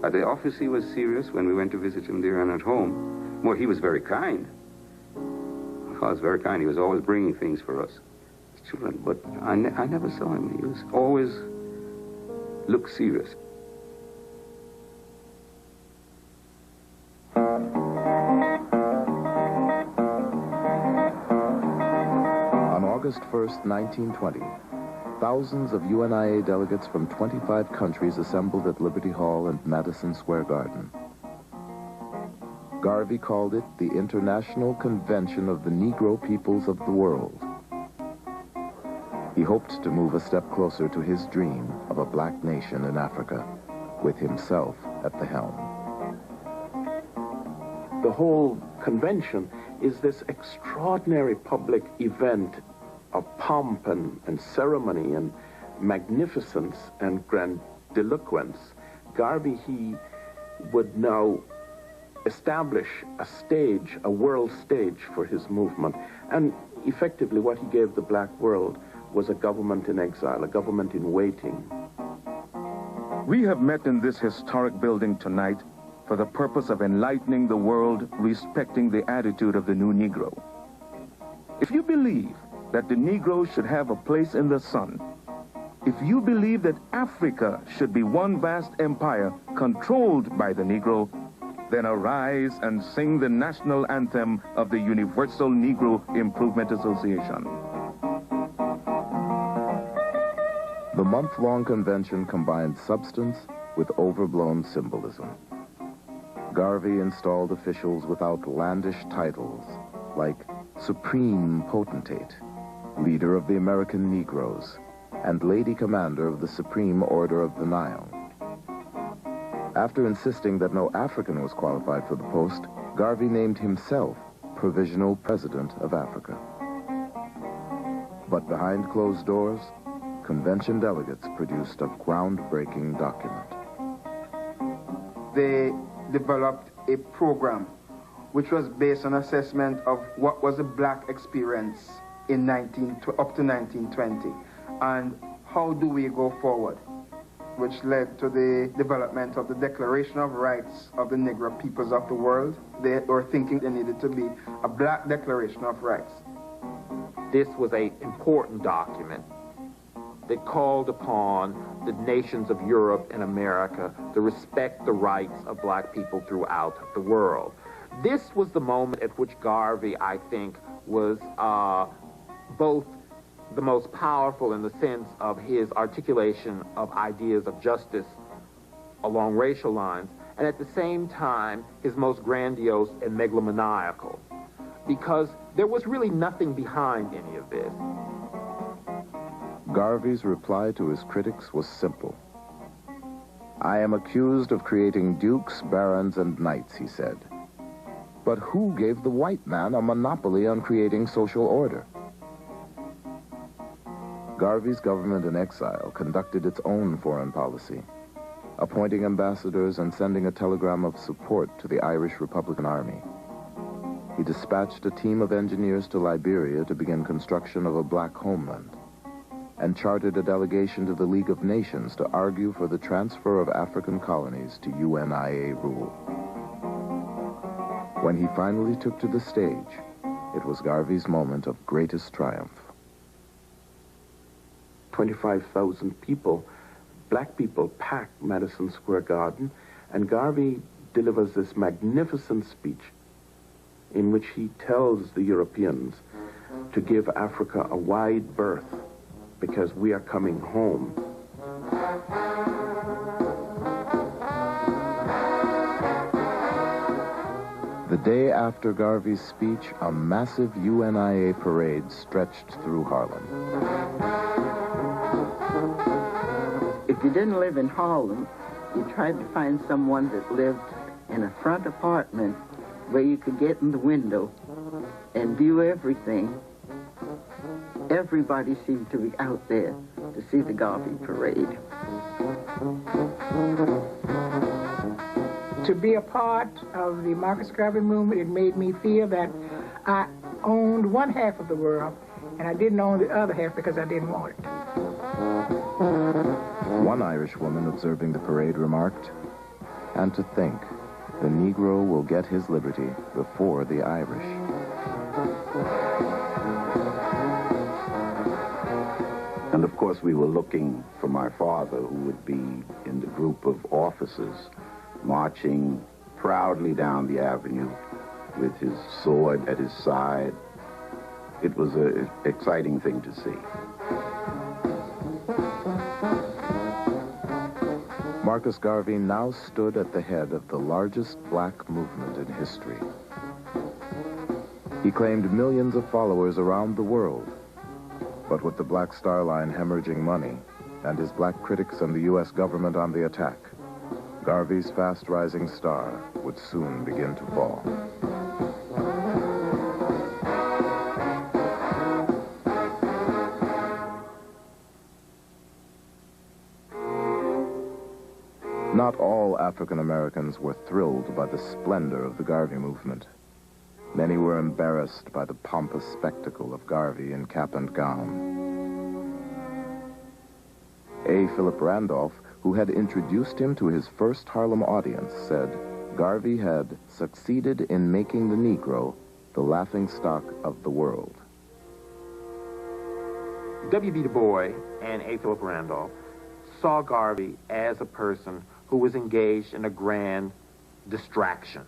At the office, he was serious when we went to visit him there, and at home, well, he was very kind. He was very kind. He was always bringing things for us, children, but I never saw him. He was always looked serious. On August 1st, 1920, thousands of UNIA delegates from 25 countries assembled at Liberty Hall and Madison Square Garden. Garvey called it the International Convention of the Negro Peoples of the World. He hoped to move a step closer to his dream of a black nation in Africa, with himself at the helm. The whole convention is this extraordinary public event of pomp and ceremony and magnificence and grandiloquence. Garvey, he would now establish a stage, a world stage for his movement. And effectively what he gave the black world was a government in exile, a government in waiting. We have met in this historic building tonight for the purpose of enlightening the world respecting the attitude of the new Negro. If you believe that the Negro should have a place in the sun, if you believe that Africa should be one vast empire controlled by the Negro, then arise and sing the national anthem of the Universal Negro Improvement Association. The month-long convention combined substance with overblown symbolism. Garvey installed officials with outlandish titles like Supreme Potentate, Leader of the American Negroes, and Lady Commander of the Supreme Order of the Nile. After insisting that no African was qualified for the post, Garvey named himself Provisional President of Africa. But behind closed doors, convention delegates produced a groundbreaking document. They developed a program which was based on assessment of what was the black experience in up to 1920, and how do we go forward, which led to the development of the Declaration of Rights of the Negro Peoples of the World. They were thinking there needed to be a black Declaration of Rights. This was an important document that called upon the nations of Europe and America to respect the rights of black people throughout the world. This was the moment at which Garvey, I think, was both the most powerful in the sense of his articulation of ideas of justice along racial lines, and at the same time, his most grandiose and megalomaniacal, because there was really nothing behind any of this. Garvey's reply to his critics was simple. I am accused of creating dukes, barons, and knights, he said. But who gave the white man a monopoly on creating social order? Garvey's government in exile conducted its own foreign policy, appointing ambassadors and sending a telegram of support to the Irish Republican Army. He dispatched a team of engineers to Liberia to begin construction of a black homeland. and chartered a delegation to the League of Nations to argue for the transfer of African colonies to UNIA rule. When he finally took to the stage, it was Garvey's moment of greatest triumph. 25,000 people, black people, packed Madison Square Garden, and Garvey delivers this magnificent speech in which he tells the Europeans to give Africa a wide berth because we are coming home. The day after Garvey's speech, a massive UNIA parade stretched through Harlem. If you didn't live in Harlem, you tried to find someone that lived in a front apartment where you could get in the window and view everything. Everybody seemed to be out there to see the Garvey parade. To be a part of the Marcus Garvey movement, it made me feel that I owned one half of the world, and I didn't own the other half because I didn't want it. One Irish woman observing the parade remarked, "And to think, the Negro will get his liberty before the Irish." And of course we were looking for my father, who would be in the group of officers marching proudly down the avenue with his sword at his side. It was an exciting thing to see. Marcus Garvey now stood at the head of the largest black movement in history. He claimed millions of followers around the world, but with the Black Star Line hemorrhaging money and his black critics and the U.S. government on the attack, Garvey's fast-rising star would soon begin to fall. Not all African Americans were thrilled by the splendor of the Garvey movement. Many were embarrassed by the pompous spectacle of Garvey in cap and gown. A. Philip Randolph, who had introduced him to his first Harlem audience, said Garvey had succeeded in making the Negro the laughingstock of the world. W.B. Du Bois and A. Philip Randolph saw Garvey as a person who was engaged in a grand distraction.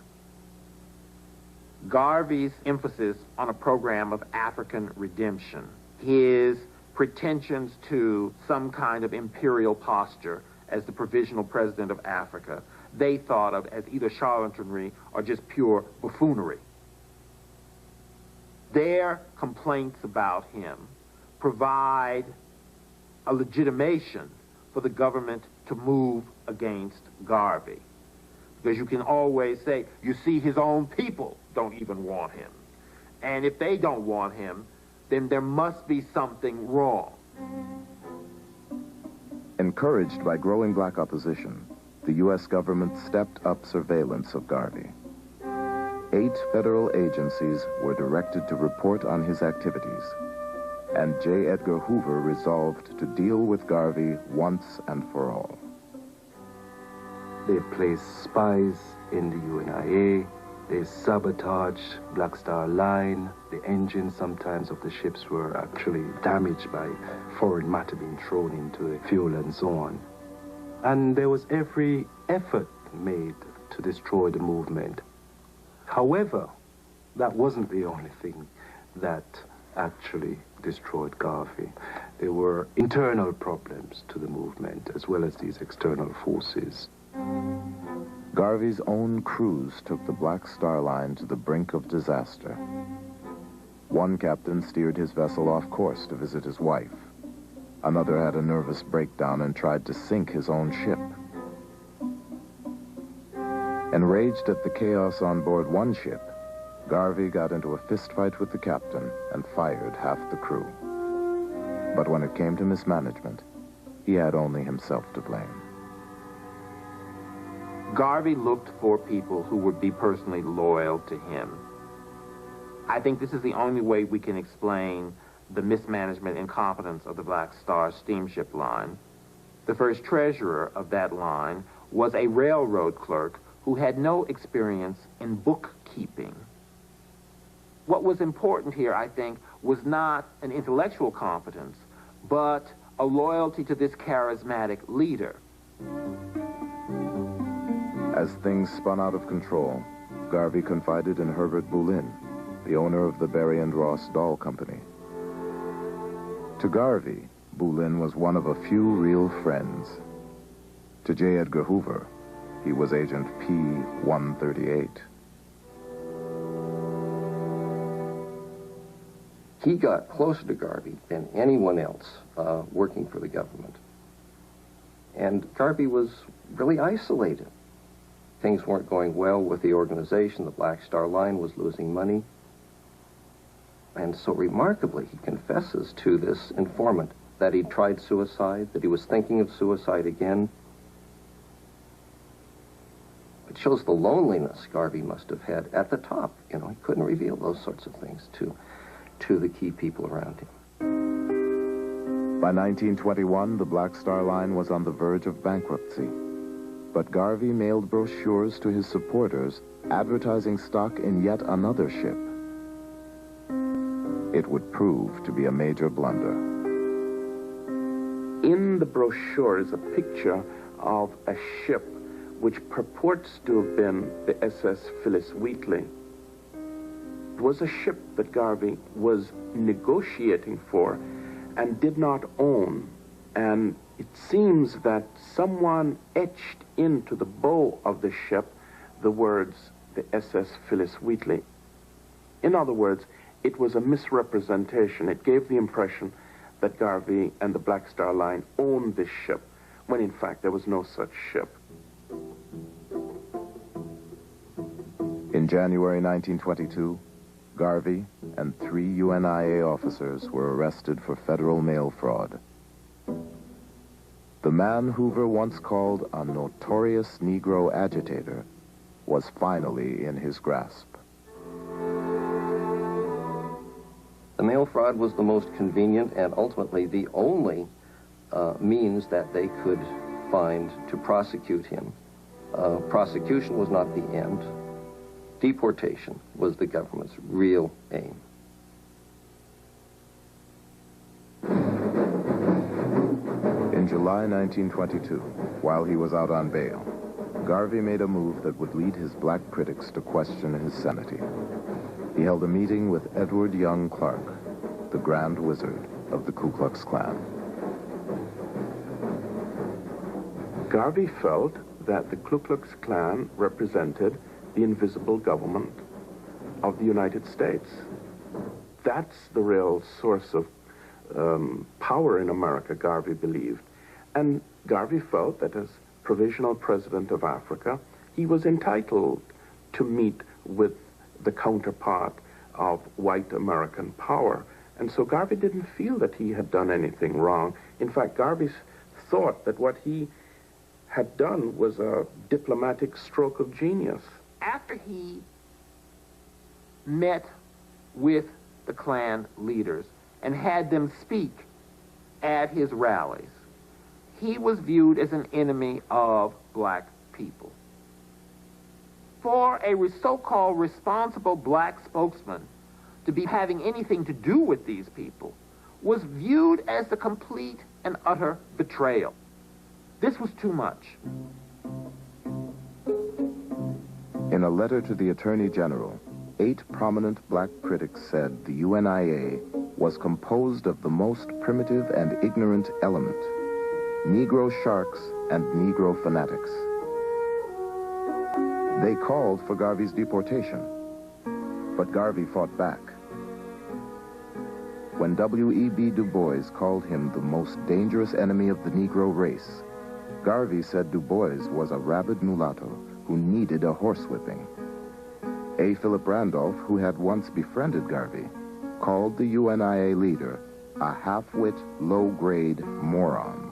Garvey's emphasis on a program of African redemption, his pretensions to some kind of imperial posture as the provisional president of Africa, they thought of as either charlatanry or just pure buffoonery. Their complaints about him provide a legitimation for the government to move against Garvey. Because you can always say, you see, his own people don't even want him. And if they don't want him, then there must be something wrong. Encouraged by growing black opposition, the U.S. government stepped up surveillance of Garvey. 8 federal agencies were directed to report on his activities, and J. Edgar Hoover resolved to deal with Garvey once and for all. They placed spies in the UNIA. They sabotaged Black Star Line. The engines sometimes of the ships were actually damaged by foreign matter being thrown into the fuel and so on. And there was every effort made to destroy the movement. However, that wasn't the only thing that actually destroyed Garvey. There were internal problems to the movement as well as these external forces. Garvey's own crews took the Black Star Line to the brink of disaster. One captain steered his vessel off course to visit his wife. Another had a nervous breakdown and tried to sink his own ship. Enraged at the chaos on board one ship, Garvey got into a fistfight with the captain and fired half the crew. But when it came to mismanagement, he had only himself to blame. Garvey looked for people who would be personally loyal to him. I think this is the only way we can explain the mismanagement, incompetence of the Black Star steamship line. The first treasurer of that line was a railroad clerk who had no experience in bookkeeping. What was important here, I think, was not an intellectual competence, but a loyalty to this charismatic leader. As things spun out of control, Garvey confided in Herbert Boulin, the owner of the Berry and Ross Doll Company. To Garvey, Boulin was one of a few real friends. To J. Edgar Hoover, he was Agent P-138. He got closer to Garvey than anyone else working for the government. And Garvey was really isolated. Things weren't going well with the organization. The Black Star Line was losing money. And so remarkably, he confesses to this informant that he tried suicide, that he was thinking of suicide again. It shows the loneliness Garvey must have had at the top. You know, he couldn't reveal those sorts of things to the key people around him. By 1921, the Black Star Line was on the verge of bankruptcy. But Garvey mailed brochures to his supporters advertising stock in yet another ship. It would prove to be a major blunder. In the brochure is a picture of a ship which purports to have been the SS Phyllis Wheatley. It was a ship that Garvey was negotiating for and did not own. And it seems that someone etched into the bow of the ship the words, the SS Phyllis Wheatley. In other words, it was a misrepresentation. It gave the impression that Garvey and the Black Star Line owned this ship, when in fact there was no such ship. In January 1922, Garvey and 3 UNIA officers were arrested for federal mail fraud. The man Hoover once called a notorious Negro agitator was finally in his grasp. The mail fraud was the most convenient and ultimately the only means that they could find to prosecute him. Prosecution was not the end. Deportation was the government's real aim. In July 1922, while he was out on bail, Garvey made a move that would lead his black critics to question his sanity. He held a meeting with Edward Young Clark, the Grand Wizard of the Ku Klux Klan. Garvey felt that the Ku Klux Klan represented the invisible government of the United States. That's the real source of power in America, Garvey believed. And Garvey felt that as provisional president of Africa, he was entitled to meet with the counterpart of white American power. And so Garvey didn't feel that he had done anything wrong. In fact, Garvey thought that what he had done was a diplomatic stroke of genius. After he met with the Klan leaders and had them speak at his rallies, he was viewed as an enemy of black people. For a so-called responsible black spokesman to be having anything to do with these people was viewed as the complete and utter betrayal. This was too much. In a letter to the Attorney General, 8 prominent black critics said the UNIA was composed of the most primitive and ignorant element, Negro sharks and Negro fanatics. They called for Garvey's deportation, but Garvey fought back. When W.E.B. Du Bois called him the most dangerous enemy of the Negro race, Garvey said Du Bois was a rabid mulatto who needed a horsewhipping. A. Philip Randolph, who had once befriended Garvey, called the UNIA leader a half-wit, low-grade moron.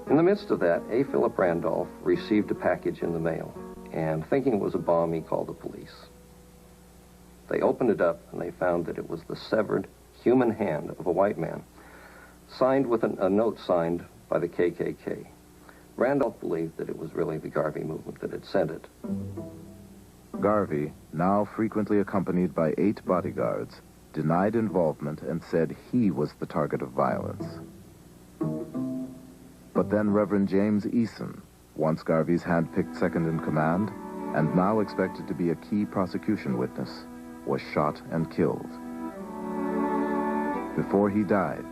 In the midst of that, A. Philip Randolph received a package in the mail, and thinking it was a bomb, he called the police. They opened it up and they found that it was the severed human hand of a white man, signed with a note signed by the KKK. Randolph believed that it was really the Garvey movement that had sent it. Garvey, now frequently accompanied by 8 bodyguards, denied involvement and said he was the target of violence. But then Reverend James Eason, once Garvey's hand-picked second-in-command, and now expected to be a key prosecution witness, was shot and killed. Before he died,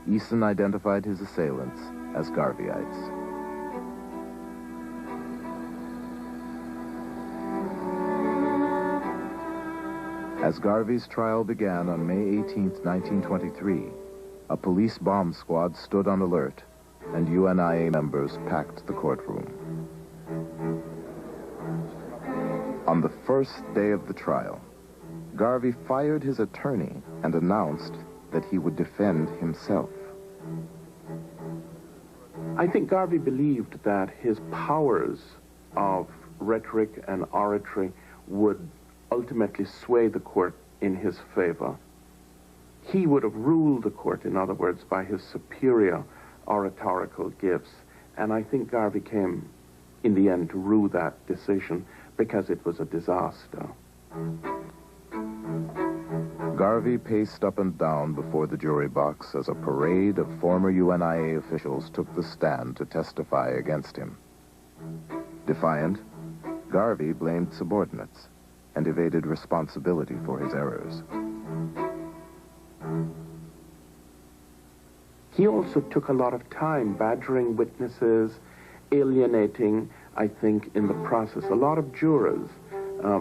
Eason identified his assailants as Garveyites. As Garvey's trial began on May 18, 1923, a police bomb squad stood on alert, and UNIA members packed the courtroom. On the first day of the trial, Garvey fired his attorney and announced that he would defend himself. I think Garvey believed that his powers of rhetoric and oratory would ultimately sway the court in his favor. He would have ruled the court, in other words, by his superior oratorical gifts. And I think Garvey came, in the end, to rue that decision because it was a disaster. Garvey paced up and down before the jury box as a parade of former UNIA officials took the stand to testify against him. Defiant, Garvey blamed subordinates and evaded responsibility for his errors. He also took a lot of time badgering witnesses, alienating, I think, in the process, a lot of jurors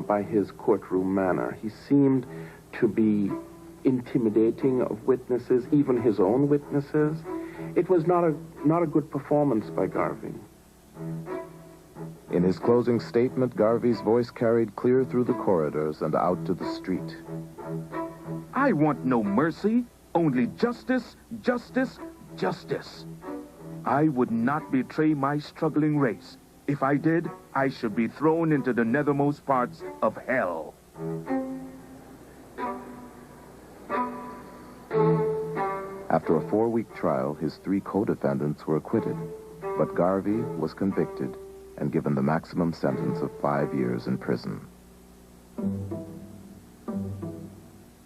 by his courtroom manner. He seemed to be intimidating of witnesses, even his own witnesses. It was not a good performance by Garvey. In his closing statement, Garvey's voice carried clear through the corridors and out to the street. I want no mercy, only justice, justice, justice. I would not betray my struggling race. If I did, I should be thrown into the nethermost parts of hell. After a 4-week trial, his 3 co-defendants were acquitted, but Garvey was convicted and given the maximum sentence of 5 years in prison.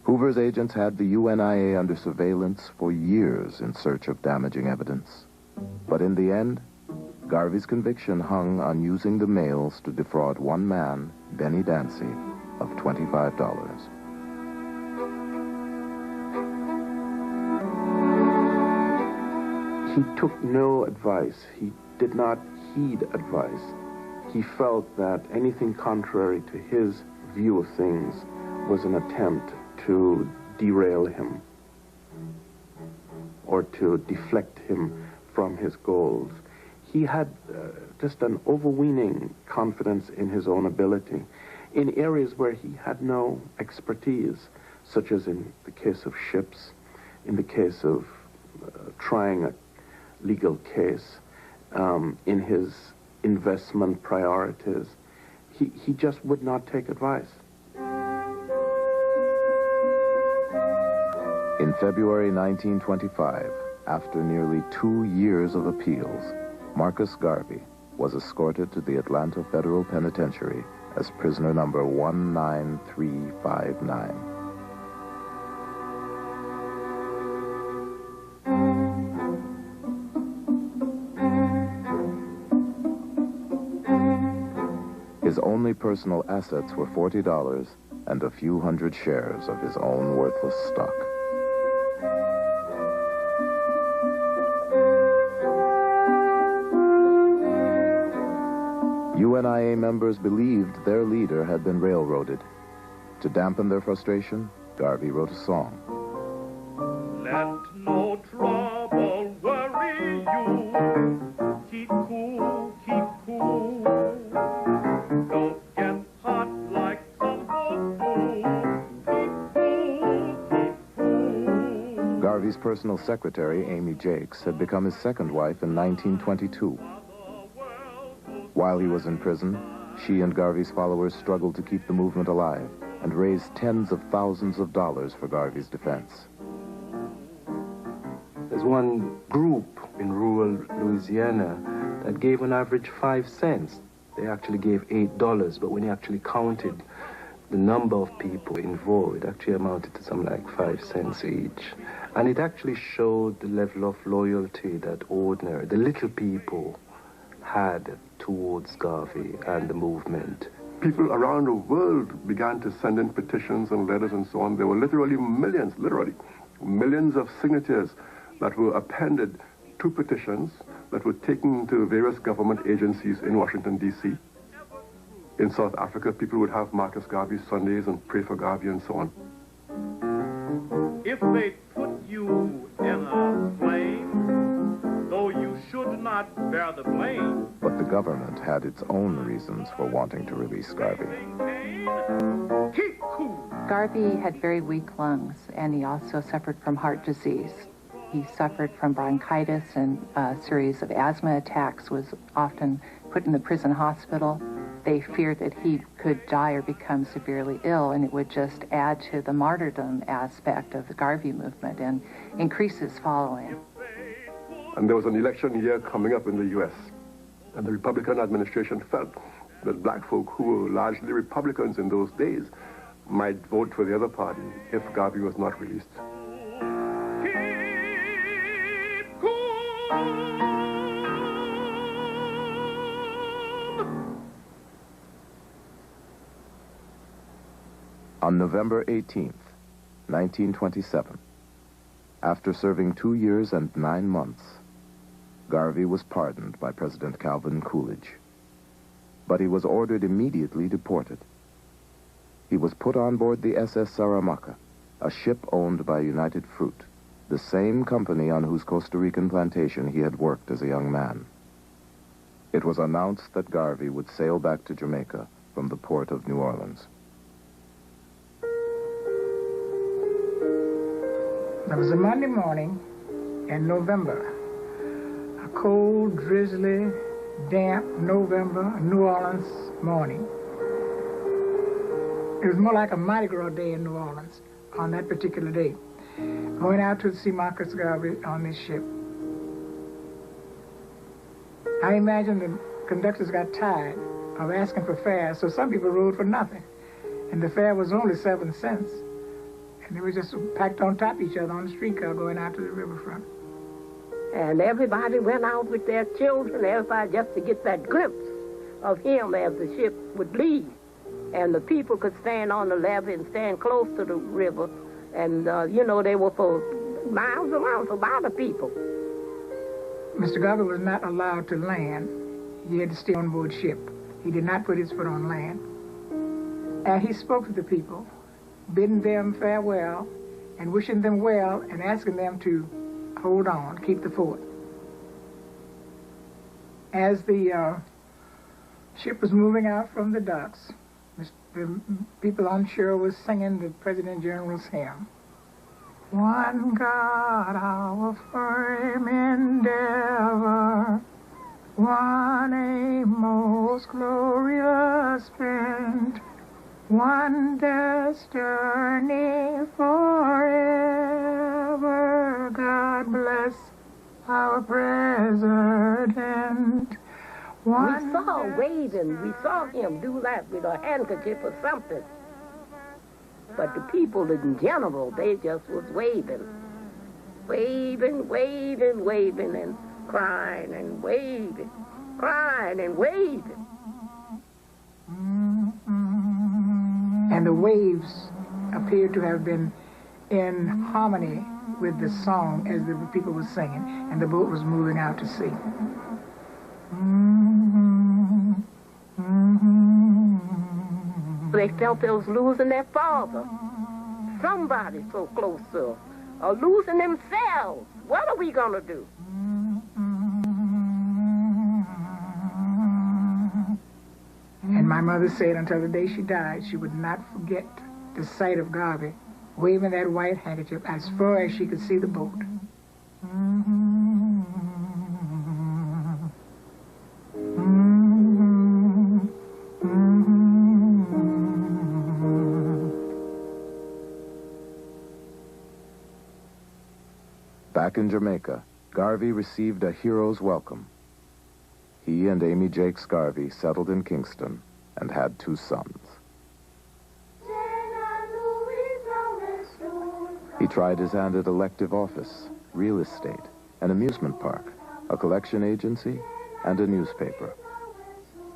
Hoover's agents had the UNIA under surveillance for years in search of damaging evidence. But in the end, Garvey's conviction hung on using the mails to defraud one man, Benny Dancy, of $25. He took no advice. He did not heed advice. He felt that anything contrary to his view of things was an attempt to derail him or to deflect him from his goals. He had just an overweening confidence in his own ability in areas where he had no expertise, such as in the case of ships, in the case of trying a legal case, in his investment priorities. He just would not take advice. In February 1925, after nearly 2 years of appeals, Marcus Garvey was escorted to the Atlanta Federal Penitentiary as prisoner number 19359. His only personal assets were $40 and a few hundred shares of his own worthless stock. UNIA members believed their leader had been railroaded. To dampen their frustration, Garvey wrote a song. Let no trouble worry you. Keep cool, keep cool. Don't get hot like some folks do. Keep cool, keep cool. Garvey's personal secretary, Amy Jakes, had become his second wife in 1922. While he was in prison, she and Garvey's followers struggled to keep the movement alive and raised tens of thousands of dollars for Garvey's defense. There's one group in rural Louisiana that gave on average 5 cents. They actually gave $8, but when you actually counted the number of people involved, it actually amounted to something like 5 cents each. And it actually showed the level of loyalty that the little people had towards Garvey and the movement. People around the world began to send in petitions and letters and so on. There were literally millions of signatures that were appended to petitions that were taken to various government agencies in Washington, D.C. In South Africa, people would have Marcus Garvey Sundays and pray for Garvey and so on. If they put you in a flame, though you should not bear the blame. But the government had its own reasons for wanting to release Garvey. Keep cool. Garvey had very weak lungs, and he also suffered from heart disease. He suffered from bronchitis, and a series of asthma attacks, was often put in the prison hospital. They feared that he could die or become severely ill, and it would just add to the martyrdom aspect of the Garvey movement and increase his following. And there was an election year coming up in the U.S., and the Republican administration felt that black folk who were largely Republicans in those days might vote for the other party if Garvey was not released. On November 18th, 1927, after serving 2 years and 9 months, Garvey was pardoned by President Calvin Coolidge. But he was ordered immediately deported. He was put on board the SS Saramacca, a ship owned by United Fruit, the same company on whose Costa Rican plantation he had worked as a young man. It was announced that Garvey would sail back to Jamaica from the port of New Orleans. It was a Monday morning in November, a cold, drizzly, damp November New Orleans morning. It was more like a Mardi Gras day in New Orleans on that particular day. Going out to see Marcus Garvey on this ship. I imagine the conductors got tired of asking for fares, so some people rode for nothing. And the fare was only 7 cents. And they were just packed on top of each other on the streetcar going out to the riverfront. And everybody went out with their children, everybody just to get that glimpse of him as the ship would leave. And the people could stand on the levee and stand close to the river. And, you know, they were for miles around, for a lot of people. Mr. Garvey was not allowed to land. He had to stay on board ship. He did not put his foot on land. And he spoke to the people, bidding them farewell and wishing them well and asking them to hold on, keep the fort. As the ship was moving out from the docks, the people on shore was singing the President General's hymn. One God, our firm endeavor, one aim most glorious spent, one destiny forever. God bless our president. We saw waving. We saw him do that with a handkerchief or something. But the people in general, they just was waving. Waving, waving, waving, and crying and waving. Crying and waving. And the waves appeared to have been in harmony with the song as the people were singing, and the boat was moving out to sea. They felt they was losing their father. Somebody so close to them. Or losing themselves. What are we going to do? And my mother said until the day she died, she would not forget the sight of Garvey waving that white handkerchief as far as she could see the boat. Back in Jamaica, Garvey received a hero's welcome. He and Amy Jakes Garvey settled in Kingston and had 2 sons. He tried his hand at elective office, real estate, an amusement park, a collection agency, and a newspaper.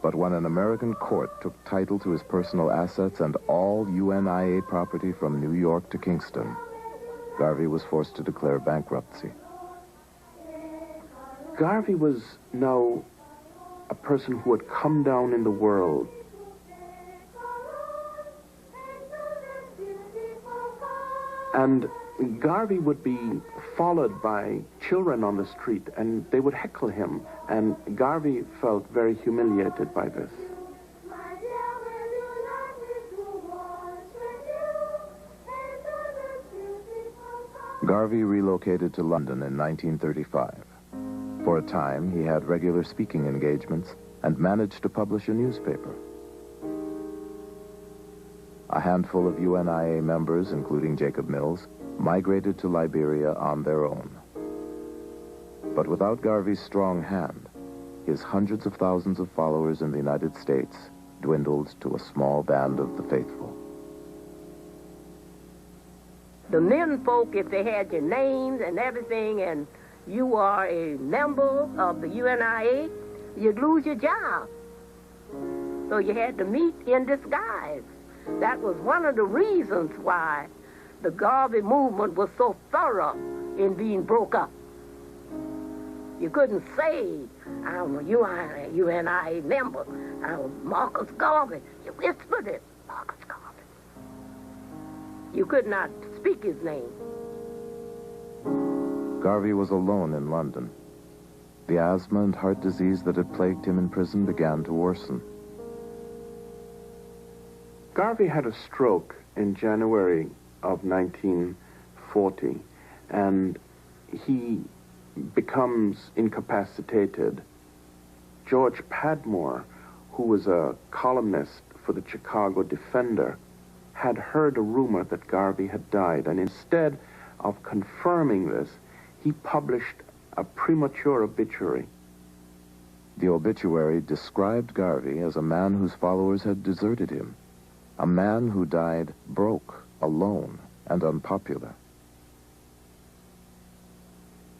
But when an American court took title to his personal assets and all UNIA property from New York to Kingston, Garvey was forced to declare bankruptcy. Garvey was now a person who had come down in the world. And Garvey would be followed by children on the street, and they would heckle him, and Garvey felt very humiliated by this. Garvey relocated to London in 1935. For a time, he had regular speaking engagements and managed to publish a newspaper. A handful of UNIA members, including Jacob Mills, migrated to Liberia on their own. But without Garvey's strong hand, his hundreds of thousands of followers in the United States dwindled to a small band of the faithful. The men folk, if they had your names and everything, and you are a member of the UNIA, you'd lose your job. So you had to meet in disguise. That was one of the reasons why the Garvey movement was so thorough in being broke up. You couldn't say, I'm a UNIA member, I'm Marcus Garvey. You whispered it, Marcus Garvey. You could not speak his name. Garvey was alone in London. The asthma and heart disease that had plagued him in prison began to worsen. Garvey had a stroke in January of 1940, and he becomes incapacitated. George Padmore, who was a columnist for the Chicago Defender, had heard a rumor that Garvey had died, and instead of confirming this, he published a premature obituary. The obituary described Garvey as a man whose followers had deserted him, a man who died broke, alone, and unpopular.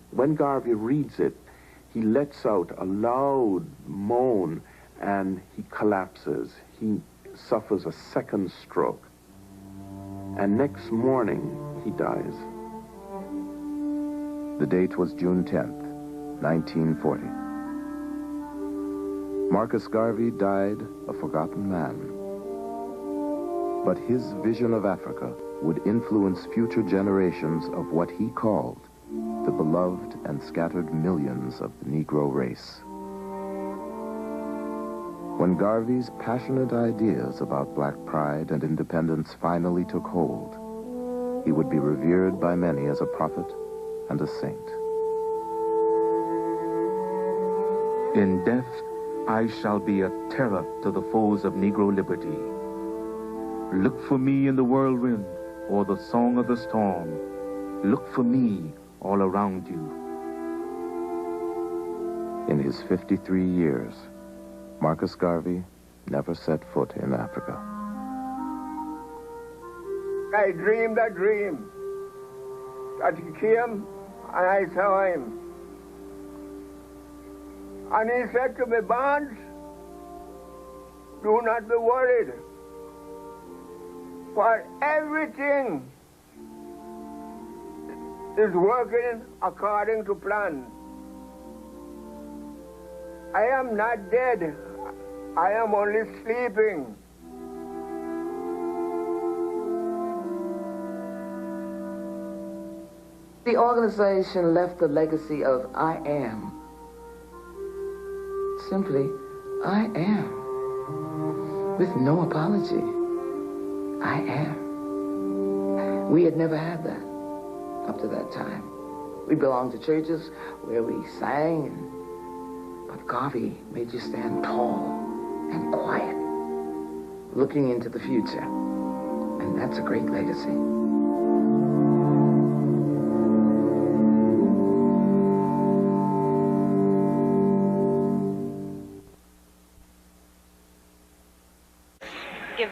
When Garvey reads it, he lets out a loud moan and he collapses. He suffers a second stroke. And next morning, he dies. The date was June 10th, 1940. Marcus Garvey died a forgotten man. But his vision of Africa would influence future generations of what he called the beloved and scattered millions of the Negro race. When Garvey's passionate ideas about black pride and independence finally took hold, he would be revered by many as a prophet and a saint. In death, I shall be a terror to the foes of Negro liberty. Look for me in the whirlwind or the song of the storm. Look for me all around you. In his 53 years, Marcus Garvey never set foot in Africa. I dreamed a dream that he came and I saw him. And he said to me, Barnes, do not be worried, for everything is working according to plan. I am not dead. I am only sleeping. The organization left a legacy of I am. Simply, I am. With no apology. I am. We had never had that up to that time. We belonged to churches where we sang, but Garvey made you stand tall and quiet, looking into the future. And that's a great legacy.